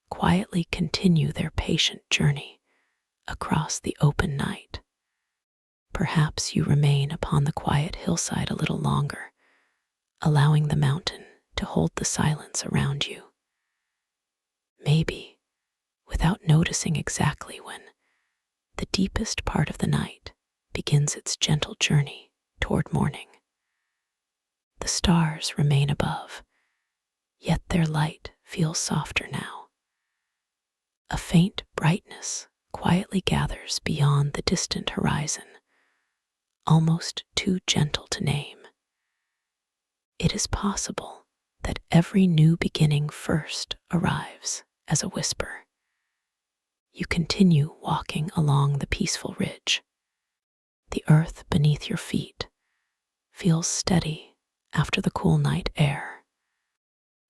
quietly continue their patient journey across the open night. Perhaps you remain upon the quiet hillside a little longer, allowing the mountain to hold the silence around you. Maybe, without noticing exactly when, the deepest part of the night begins its gentle journey toward morning. The stars remain above, yet their light feels softer now. A faint brightness quietly gathers beyond the distant horizon, almost too gentle to name. It is possible that every new beginning first arrives as a whisper. You continue walking along the peaceful ridge. The earth beneath your feet feels steady after the cool night air.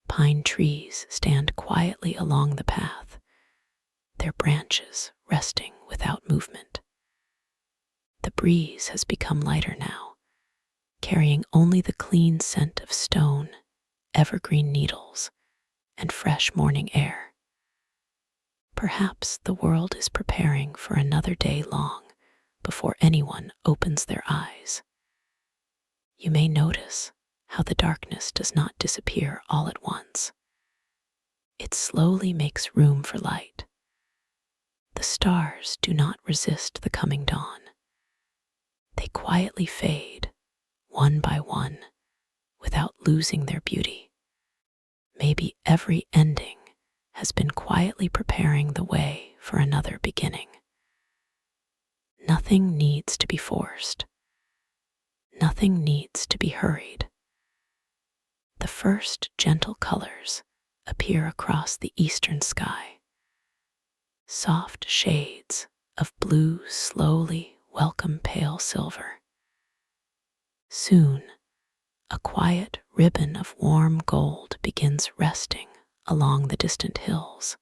Pine trees stand quietly along the path, their branches resting without movement. The breeze has become lighter now, carrying only the clean scent of stone, evergreen needles, and fresh morning air. Perhaps the world is preparing for another day long before anyone opens their eyes. You may notice how the darkness does not disappear all at once. It slowly makes room for light. The stars do not resist the coming dawn. They quietly fade, one by one, without losing their beauty. Maybe every ending has been quietly preparing the way for another beginning. Nothing needs to be forced. Nothing needs to be hurried. The first gentle colors appear across the eastern sky. Soft shades of blue slowly welcome pale silver. Soon, a quiet ribbon of warm gold begins resting along the distant hills.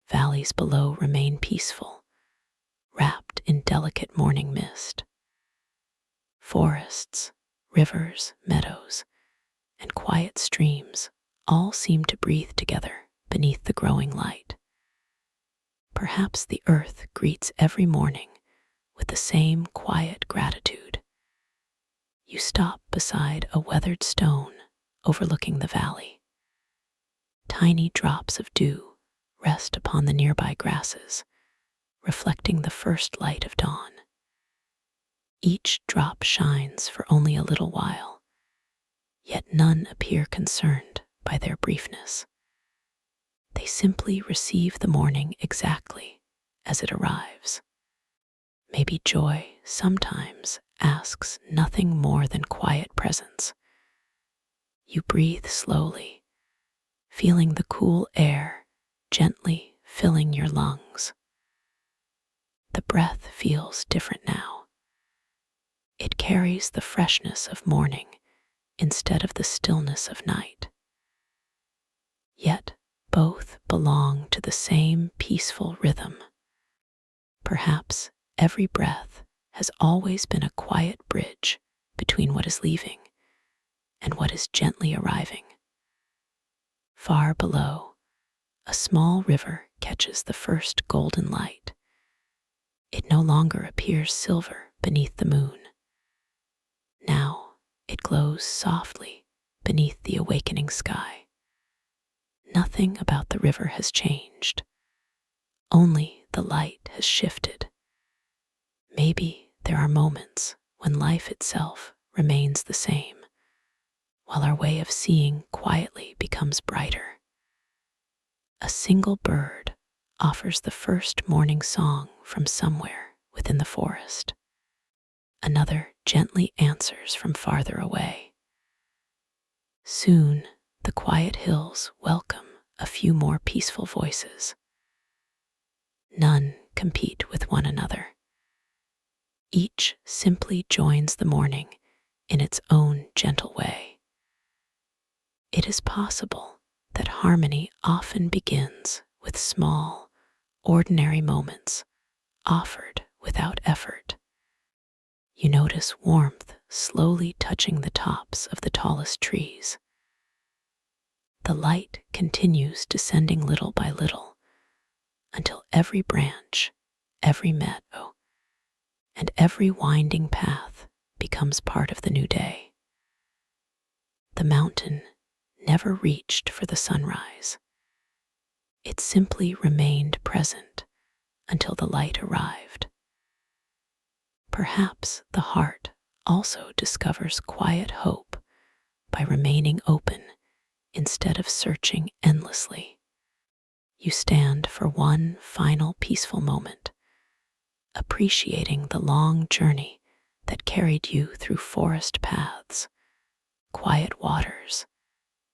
Valleys below remain peaceful, wrapped in delicate morning mist. Forests, rivers, meadows, and quiet streams all seem to breathe together beneath the growing light. Perhaps the earth greets every morning with the same quiet gratitude. You stop beside a weathered stone overlooking the valley. Tiny drops of dew rest upon the nearby grasses, reflecting the first light of dawn. Each drop shines for only a little while, yet none appear concerned by their briefness. They simply receive the morning exactly as it arrives. Maybe joy sometimes asks nothing more than quiet presence. You breathe slowly, feeling the cool air gently filling your lungs. The breath feels different now. It carries the freshness of morning instead of the stillness of night. Yet both belong to the same peaceful rhythm. Perhaps every breath has always been a quiet bridge between what is leaving and what is gently arriving. Far below, a small river catches the first golden light. It no longer appears silver beneath the moon. Now it glows softly beneath the awakening sky. Nothing about the river has changed. Only the light has shifted. Maybe there are moments when life itself remains the same, while our way of seeing quietly becomes brighter. A single bird offers the first morning song from somewhere within the forest. Another gently answers from farther away. Soon, the quiet hills welcome a few more peaceful voices. None compete with one another. Each simply joins the morning in its own gentle way. It is possible that harmony often begins with small, ordinary moments offered without effort. You notice warmth slowly touching the tops of the tallest trees. The light continues descending little by little until every branch, every meadow, and every winding path becomes part of the new day. The mountain never reached for the sunrise. It simply remained present until the light arrived. Perhaps the heart also discovers quiet hope by remaining open instead of searching endlessly. You stand for one final peaceful moment, appreciating the long journey that carried you through forest paths, quiet waters,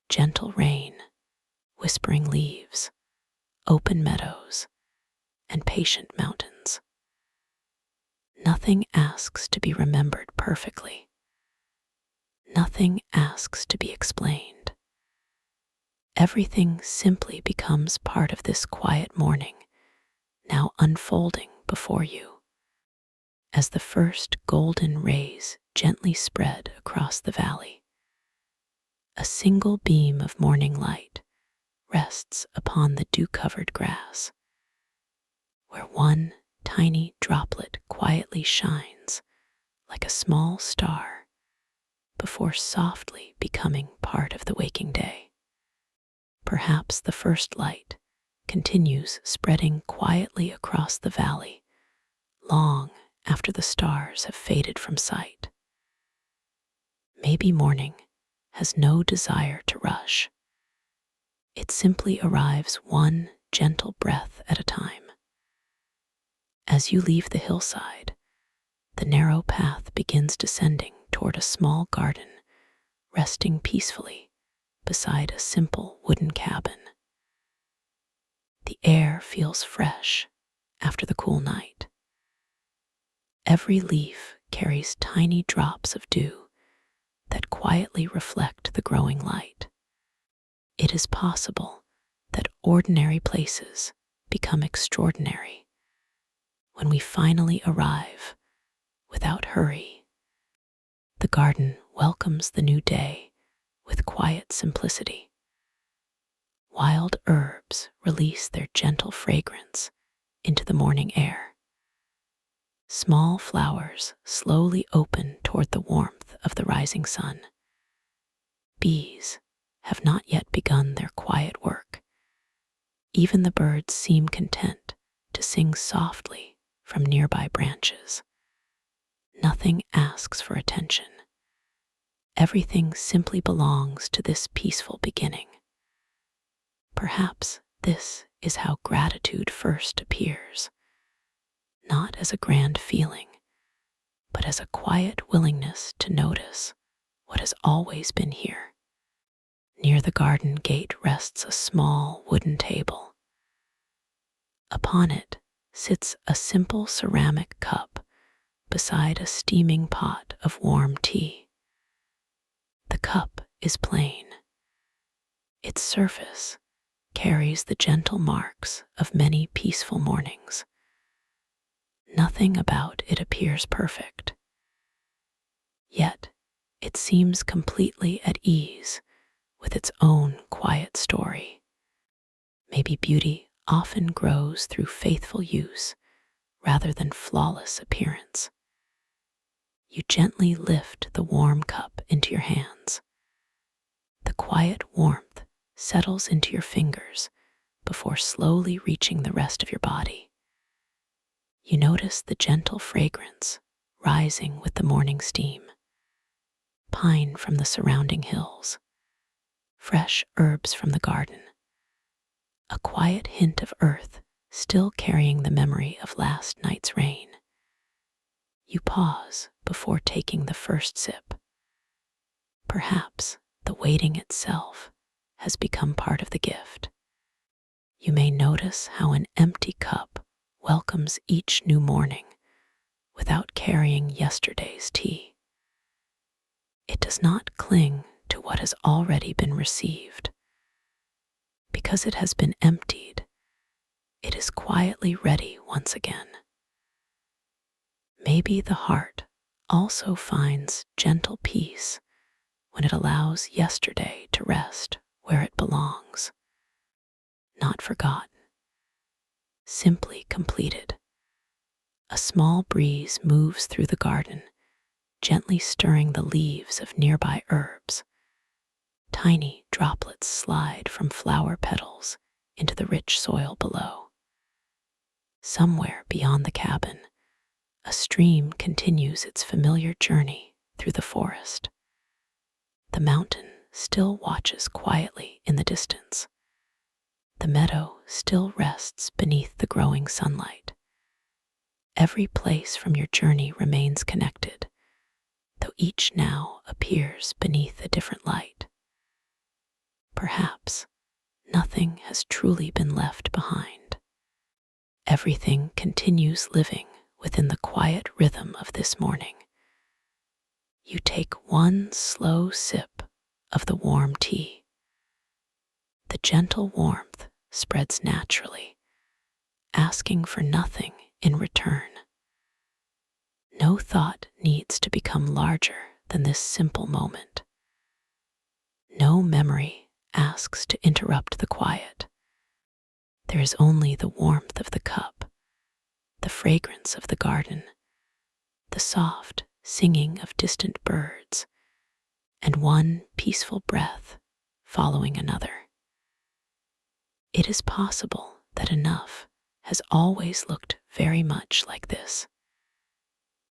gentle rain, whispering leaves, open meadows, and patient mountains. Nothing asks to be remembered perfectly. Nothing asks to be explained. Everything simply becomes part of this quiet morning, now unfolding before you. As the first golden rays gently spread across the valley, a single beam of morning light rests upon the dew-covered grass, where one tiny droplet quietly shines like a small star before softly becoming part of the waking day. Perhaps the first light continues spreading quietly across the valley long after the stars have faded from sight. Maybe morning has no desire to rush. It simply arrives one gentle breath at a time. As you leave the hillside, the narrow path begins descending toward a small garden, resting peacefully beside a simple wooden cabin. The air feels fresh after the cool night. Every leaf carries tiny drops of dew that quietly reflect the growing light. It is possible that ordinary places become extraordinary when we finally arrive without hurry. The garden welcomes the new day with quiet simplicity. Wild herbs release their gentle fragrance into the morning air. Small flowers slowly open toward the warmth of the rising sun. Bees have not yet begun their quiet work. Even the birds seem content to sing softly from nearby branches. Nothing asks for attention. Everything simply belongs to this peaceful beginning. Perhaps this is how gratitude first appears, not as a grand feeling, but as a quiet willingness to notice what has always been here. Near the garden gate rests a small wooden table. Upon it sits a simple ceramic cup beside a steaming pot of warm tea. The cup is plain. Its surface carries the gentle marks of many peaceful mornings. Nothing about it appears perfect. Yet it seems completely at ease with its own quiet story. Maybe beauty often grows through faithful use rather than flawless appearance. You gently lift the warm cup into your hands. The quiet warmth settles into your fingers before slowly reaching the rest of your body. You notice the gentle fragrance rising with the morning steam. Pine from the surrounding hills, fresh herbs from the garden, a quiet hint of earth still carrying the memory of last night's rain. You pause before taking the first sip. Perhaps the waiting itself has become part of the gift. You may notice how an empty cup welcomes each new morning without carrying yesterday's tea. It does not cling to what has already been received. Because it has been emptied, it is quietly ready once again. Maybe the heart also finds gentle peace when it allows yesterday to rest where it belongs. Not forgotten, simply completed. A small breeze moves through the garden, gently stirring the leaves of nearby herbs. Tiny droplets slide from flower petals into the rich soil below. Somewhere beyond the cabin, a stream continues its familiar journey through the forest. The mountain still watches quietly in the distance. The meadow still rests beneath the growing sunlight. Every place from your journey remains connected, though each now appears beneath a different light. Perhaps nothing has truly been left behind. Everything continues living within the quiet rhythm of this morning. You take one slow sip of the warm tea. The gentle warmth spreads naturally, asking for nothing in return. No thought needs to become larger than this simple moment. No memory asks to interrupt the quiet. There is only the warmth of the cup, the fragrance of the garden, the soft singing of distant birds, and one peaceful breath following another. It is possible that enough has always looked very much like this.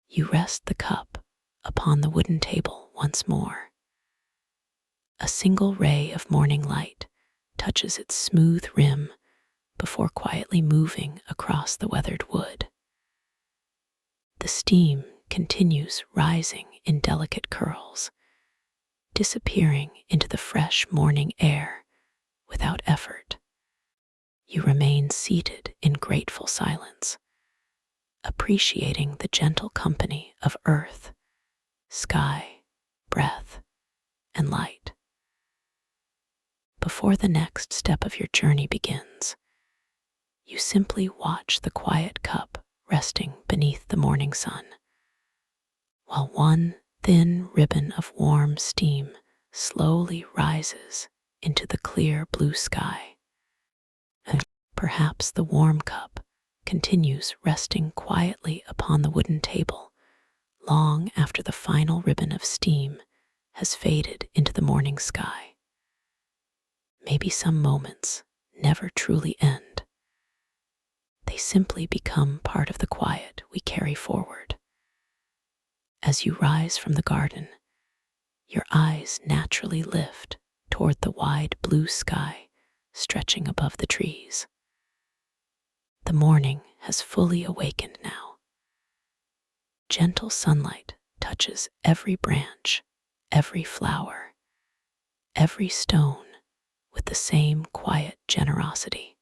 You rest the cup upon the wooden table once more. A single ray of morning light touches its smooth rim before quietly moving across the weathered wood. The steam continues rising in delicate curls, disappearing into the fresh morning air without effort. You remain seated in grateful silence, appreciating the gentle company of earth, sky, breath, and light. Before the next step of your journey begins, you simply watch the quiet cup resting beneath the morning sun, while one thin ribbon of warm steam slowly rises into the clear blue sky. And perhaps the warm cup continues resting quietly upon the wooden table long after the final ribbon of steam has faded into the morning sky. Maybe some moments never truly end. They simply become part of the quiet we carry forward. As you rise from the garden, your eyes naturally lift toward the wide blue sky stretching above the trees. The morning has fully awakened now. Gentle sunlight touches every branch, every flower, every stone with the same quiet generosity.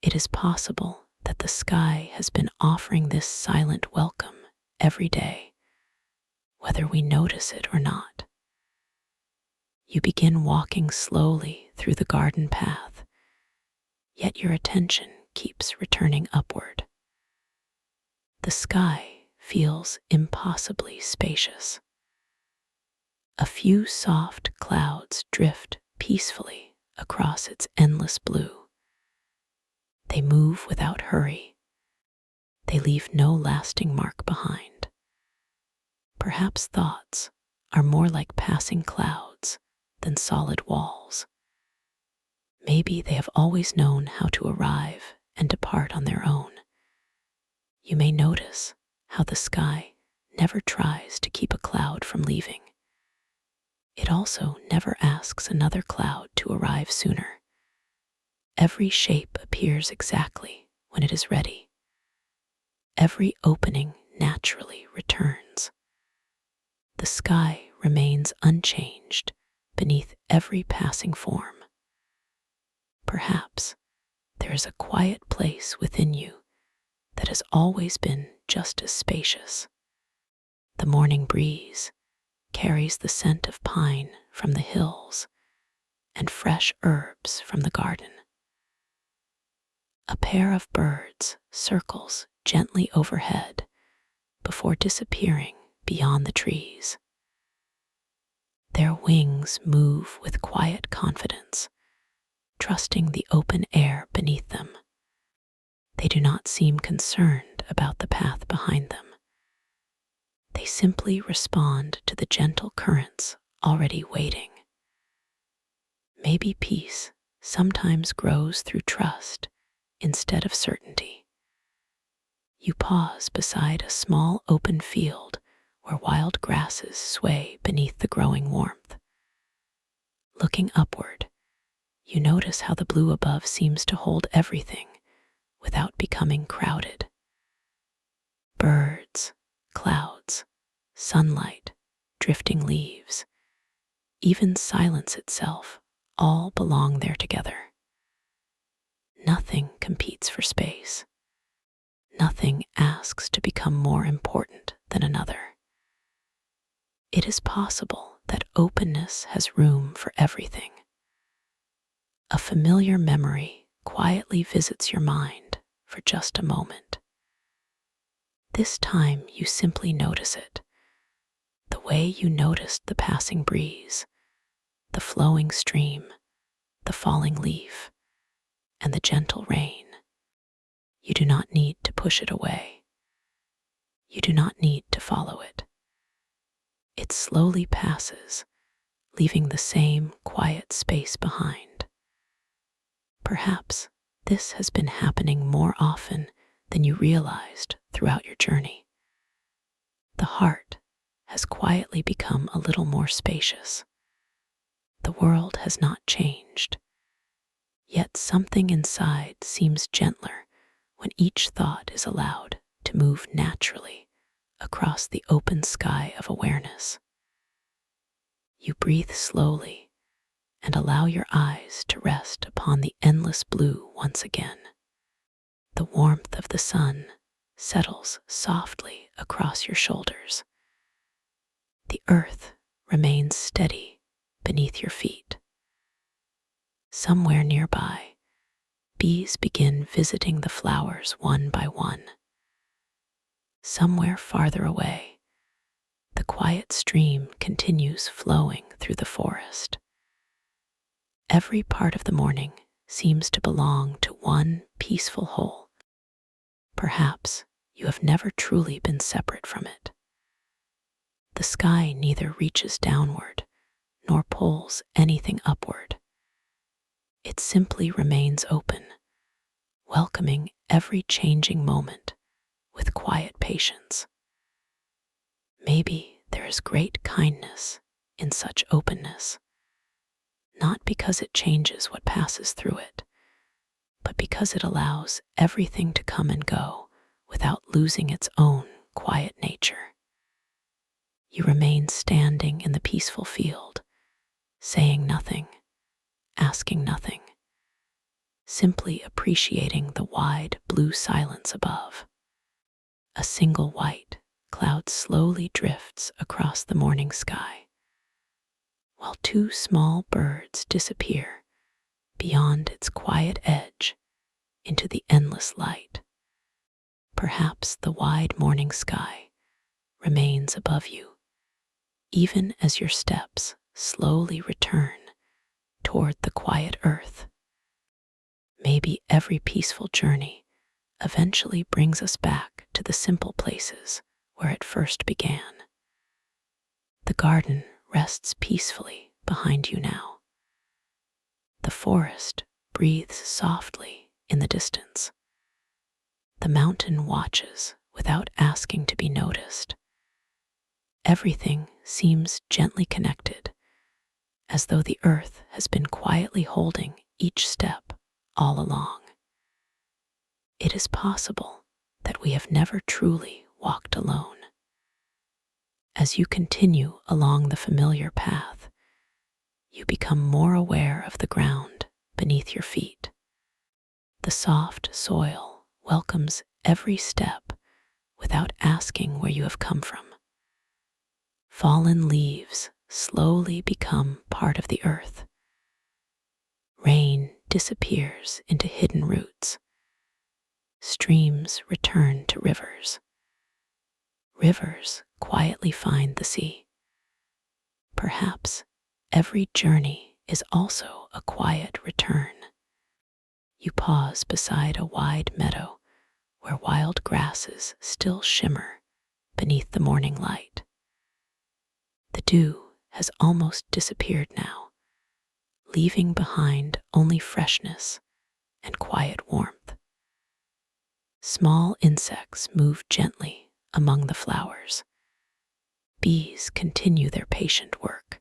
It is possible that the sky has been offering this silent welcome every day, whether we notice it or not. You begin walking slowly through the garden path, yet your attention keeps returning upward. The sky feels impossibly spacious. A few soft clouds drift peacefully across its endless blue. They move without hurry. They leave no lasting mark behind. Perhaps thoughts are more like passing clouds than solid walls. Maybe they have always known how to arrive and depart on their own. You may notice how the sky never tries to keep a cloud from leaving. It also never asks another cloud to arrive sooner. Every shape appears exactly when it is ready. Every opening naturally returns. The sky remains unchanged beneath every passing form. Perhaps there is a quiet place within you that has always been just as spacious. The morning breeze carries the scent of pine from the hills and fresh herbs from the garden. A pair of birds circles gently overhead before disappearing beyond the trees. Their wings move with quiet confidence, trusting the open air beneath them. They do not seem concerned about the path behind them. They simply respond to the gentle currents already waiting. Maybe peace sometimes grows through trust instead of certainty. You pause beside a small open field where wild grasses sway beneath the growing warmth. Looking upward, you notice how the blue above seems to hold everything without becoming crowded. Birds, clouds, sunlight, drifting leaves, even silence itself all belong there together. Nothing competes for space. Nothing asks to become more important than another. It is possible that openness has room for everything. A familiar memory quietly visits your mind for just a moment. This time you simply notice it, the way you noticed the passing breeze, the flowing stream, the falling leaf, and the gentle rain. You do not need to push it away. You do not need to follow it. It slowly passes, leaving the same quiet space behind. Perhaps this has been happening more often than you realized throughout your journey. The heart has quietly become a little more spacious. The world has not changed, yet something inside seems gentler when each thought is allowed to move naturally across the open sky of awareness. You breathe slowly and allow your eyes to rest upon the endless blue once again. The warmth of the sun settles softly across your shoulders. The earth remains steady beneath your feet. Somewhere nearby, bees begin visiting the flowers one by one. Somewhere farther away, the quiet stream continues flowing through the forest. Every part of the morning seems to belong to one peaceful whole. Perhaps you have never truly been separate from it. The sky neither reaches downward nor pulls anything upward. It simply remains open, welcoming every changing moment with quiet patience. Maybe there is great kindness in such openness, not because it changes what passes through it, but because it allows everything to come and go without losing its own quiet nature. You remain standing in the peaceful field, saying nothing, asking nothing, simply appreciating the wide blue silence above. A single white cloud slowly drifts across the morning sky, while two small birds disappear beyond its quiet edge into the endless light. Perhaps the wide morning sky remains above you, even as your steps slowly return toward the quiet earth. Maybe every peaceful journey eventually brings us back to the simple places where it first began. The garden rests peacefully behind you now. The forest breathes softly in the distance. The mountain watches without asking to be noticed. Everything seems gently connected, as though the earth has been quietly holding each step all along. It is possible that we have never truly walked alone. As you continue along the familiar path, you become more aware of the ground beneath your feet. The soft soil welcomes every step without asking where you have come from. Fallen leaves slowly become part of the earth. Rain disappears into hidden roots. Streams return to rivers. Rivers quietly find the sea. Perhaps every journey is also a quiet return. You pause beside a wide meadow where wild grasses still shimmer beneath the morning light. The dew has almost disappeared now, leaving behind only freshness and quiet warmth. Small insects move gently among the flowers. Bees continue their patient work.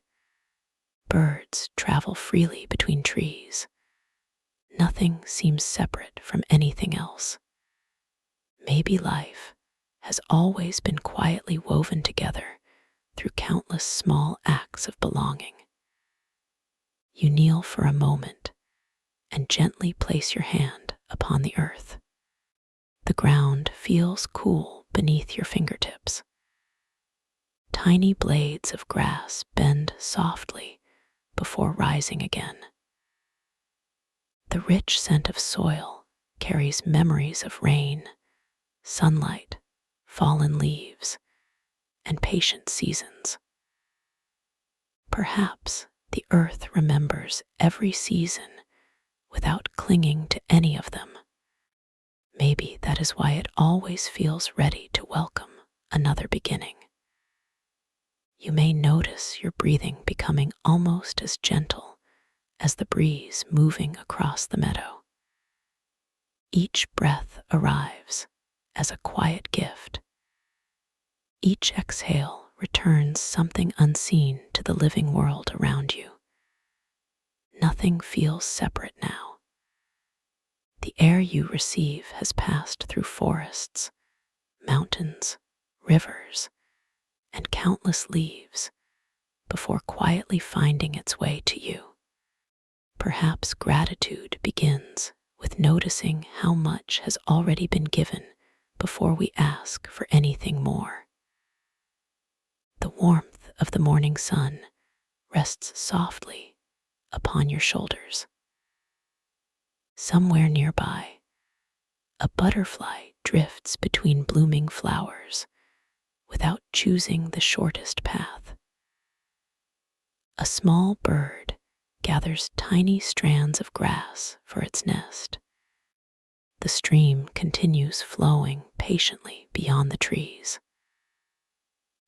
Birds travel freely between trees. Nothing seems separate from anything else. Maybe life has always been quietly woven together through countless small acts of belonging. You kneel for a moment and gently place your hand upon the earth. The ground feels cool beneath your fingertips. Tiny blades of grass bend softly before rising again. The rich scent of soil carries memories of rain, sunlight, fallen leaves, and patient seasons. Perhaps the earth remembers every season without clinging to any of them. Maybe that is why it always feels ready to welcome another beginning. You may notice your breathing becoming almost as gentle as the breeze moving across the meadow. Each breath arrives as a quiet gift. Each exhale returns something unseen to the living world around you. Nothing feels separate now. The air you receive has passed through forests, mountains, rivers, and countless leaves before quietly finding its way to you. Perhaps gratitude begins with noticing how much has already been given before we ask for anything more. The warmth of the morning sun rests softly upon your shoulders. Somewhere nearby, a butterfly drifts between blooming flowers without choosing the shortest path. A small bird gathers tiny strands of grass for its nest. The stream continues flowing patiently beyond the trees.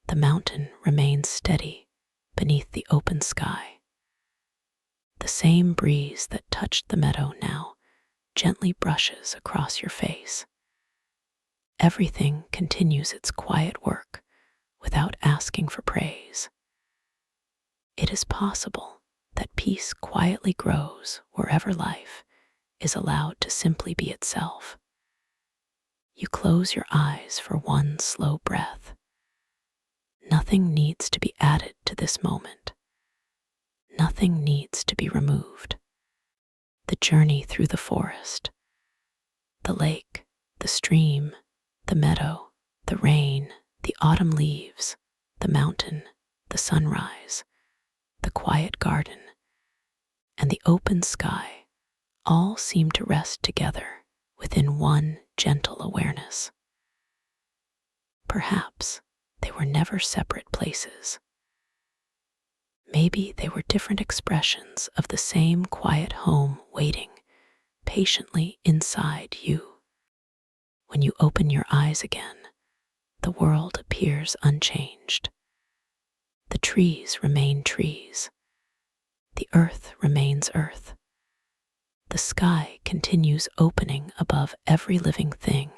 The mountain remains steady beneath the open sky. The same breeze that touched the meadow now gently brushes across your face. Everything continues its quiet work without asking for praise. It is possible that peace quietly grows wherever life is allowed to simply be itself. You close your eyes for one slow breath. Nothing needs to be added to this moment. Nothing needs to be removed. The journey through the forest, the lake, the stream, the meadow, the rain, the autumn leaves, the mountain, the sunrise, the quiet garden, and the open sky all seem to rest together within one gentle awareness. Perhaps they were never separate places. Maybe they were different expressions of the same quiet home waiting patiently inside you. When you open your eyes again, the world appears unchanged. The trees remain trees. The earth remains earth. The sky continues opening above every living thing.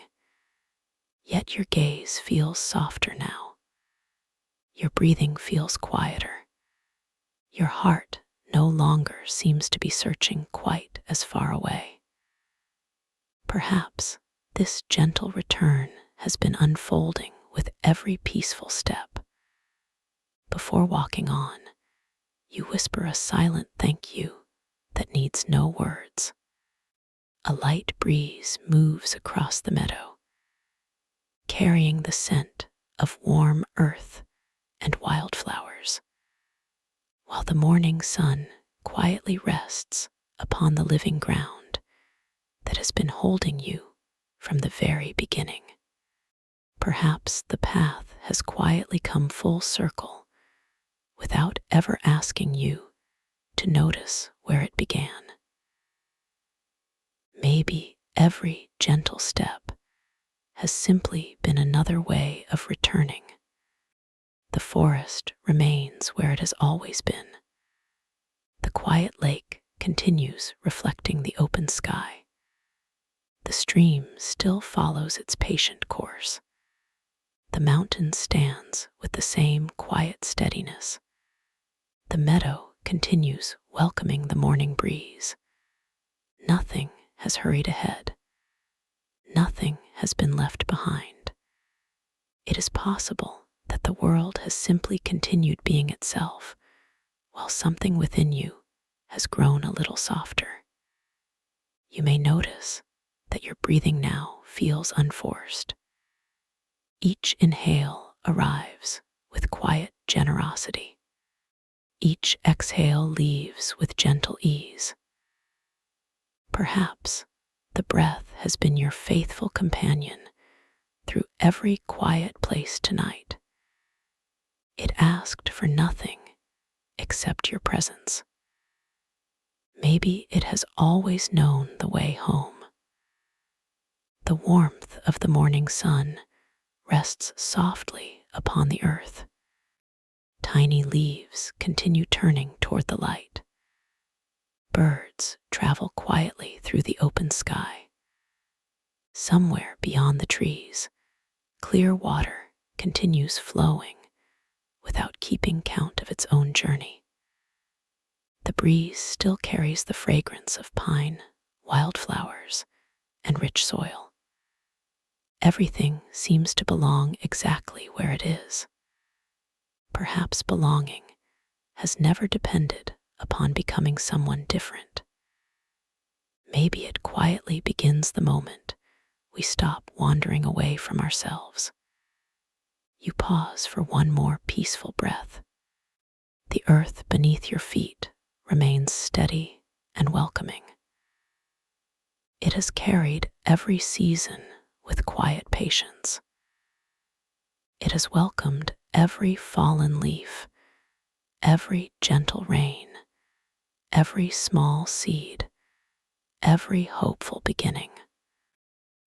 Yet your gaze feels softer now. Your breathing feels quieter. Your heart no longer seems to be searching quite as far away. Perhaps this gentle return has been unfolding with every peaceful step. Before walking on, you whisper a silent thank you that needs no words. A light breeze moves across the meadow, carrying the scent of warm earth and wildflowers, while the morning sun quietly rests upon the living ground that has been holding you from the very beginning. Perhaps the path has quietly come full circle without ever asking you to notice where it began. Maybe every gentle step has simply been another way of returning. The forest remains where it has always been. The quiet lake continues reflecting the open sky. The stream still follows its patient course. The mountain stands with the same quiet steadiness. The meadow continues welcoming the morning breeze. Nothing has hurried ahead. Nothing has been left behind. It is possible that the world has simply continued being itself, while something within you has grown a little softer. You may notice that your breathing now feels unforced. Each inhale arrives with quiet generosity. Each exhale leaves with gentle ease. Perhaps the breath has been your faithful companion through every quiet place tonight. It asked for nothing except your presence. Maybe it has always known the way home. The warmth of the morning sun rests softly upon the earth. Tiny leaves continue turning toward the light. Birds travel quietly through the open sky. Somewhere beyond the trees, clear water continues flowing without keeping count of its own journey. The breeze still carries the fragrance of pine, wildflowers, and rich soil. Everything seems to belong exactly where it is. Perhaps belonging has never depended upon becoming someone different. Maybe it quietly begins the moment we stop wandering away from ourselves. You pause for one more peaceful breath. The earth beneath your feet remains steady and welcoming. It has carried every season with quiet patience. It has welcomed every fallen leaf, every gentle rain, every small seed, every hopeful beginning.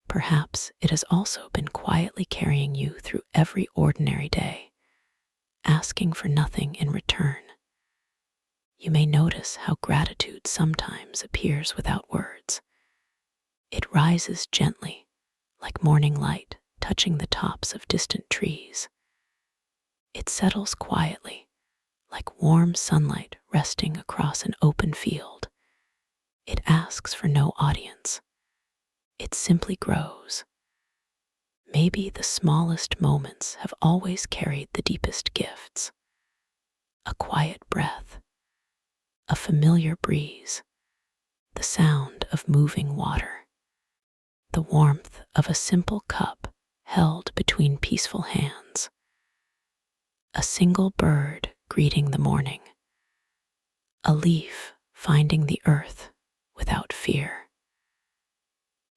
Perhaps it has also been quietly carrying you through every ordinary day, asking for nothing in return. You may notice how gratitude sometimes appears without words. It rises gently, like morning light touching the tops of distant trees. It settles quietly, like warm sunlight resting across an open field. It asks for no audience. It simply grows. Maybe the smallest moments have always carried the deepest gifts. A quiet breath, a familiar breeze, the sound of moving water, the warmth of a simple cup held between peaceful hands, a single bird greeting the morning, a leaf finding the earth without fear.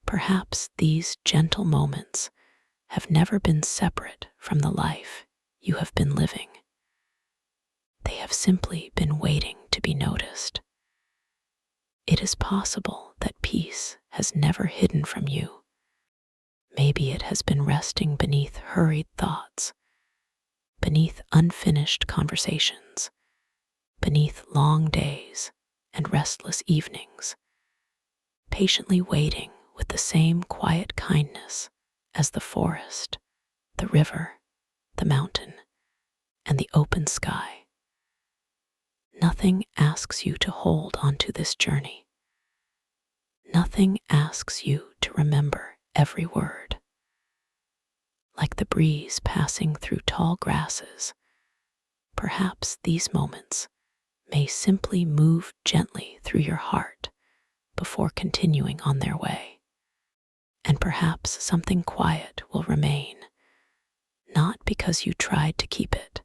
Perhaps these gentle moments have never been separate from the life you have been living. They have simply been waiting to be noticed. It is possible that peace has never hidden from you. Maybe it has been resting beneath hurried thoughts, beneath unfinished conversations, beneath long days and restless evenings, patiently waiting with the same quiet kindness as the forest, the river, the mountain, and the open sky. Nothing asks you to hold onto this journey. Nothing asks you to remember every word. Like the breeze passing through tall grasses, perhaps these moments may simply move gently through your heart before continuing on their way. And perhaps something quiet will remain, not because you tried to keep it,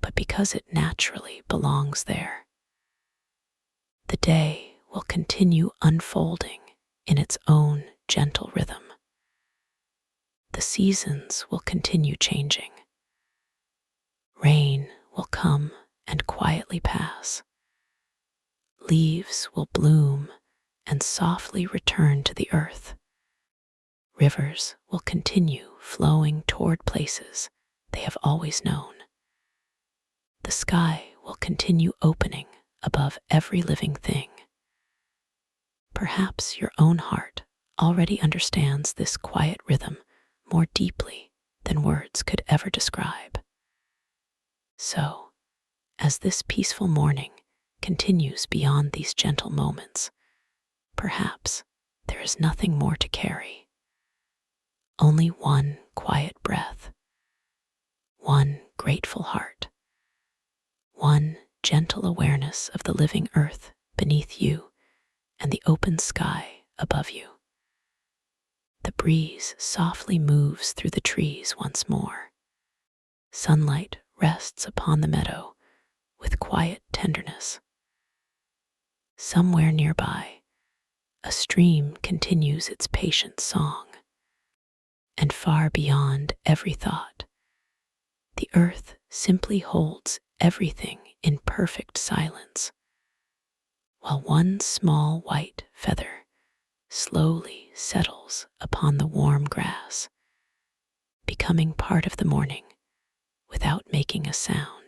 but because it naturally belongs there. The day will continue unfolding in its own gentle rhythm. The seasons will continue changing. Rain will come and quietly pass. Leaves will bloom and softly return to the earth. Rivers will continue flowing toward places they have always known. The sky will continue opening above every living thing. Perhaps your own heart already understands this quiet rhythm more deeply than words could ever describe. So, as this peaceful morning continues beyond these gentle moments, perhaps there is nothing more to carry. Only one quiet breath, one grateful heart, one gentle awareness of the living earth beneath you and the open sky above you. The breeze softly moves through the trees once more. Sunlight rests upon the meadow with quiet tenderness. Somewhere nearby, a stream continues its patient song. And far beyond every thought, the earth simply holds everything in perfect silence, while one small white feather slowly settles upon the warm grass, becoming part of the morning without making a sound.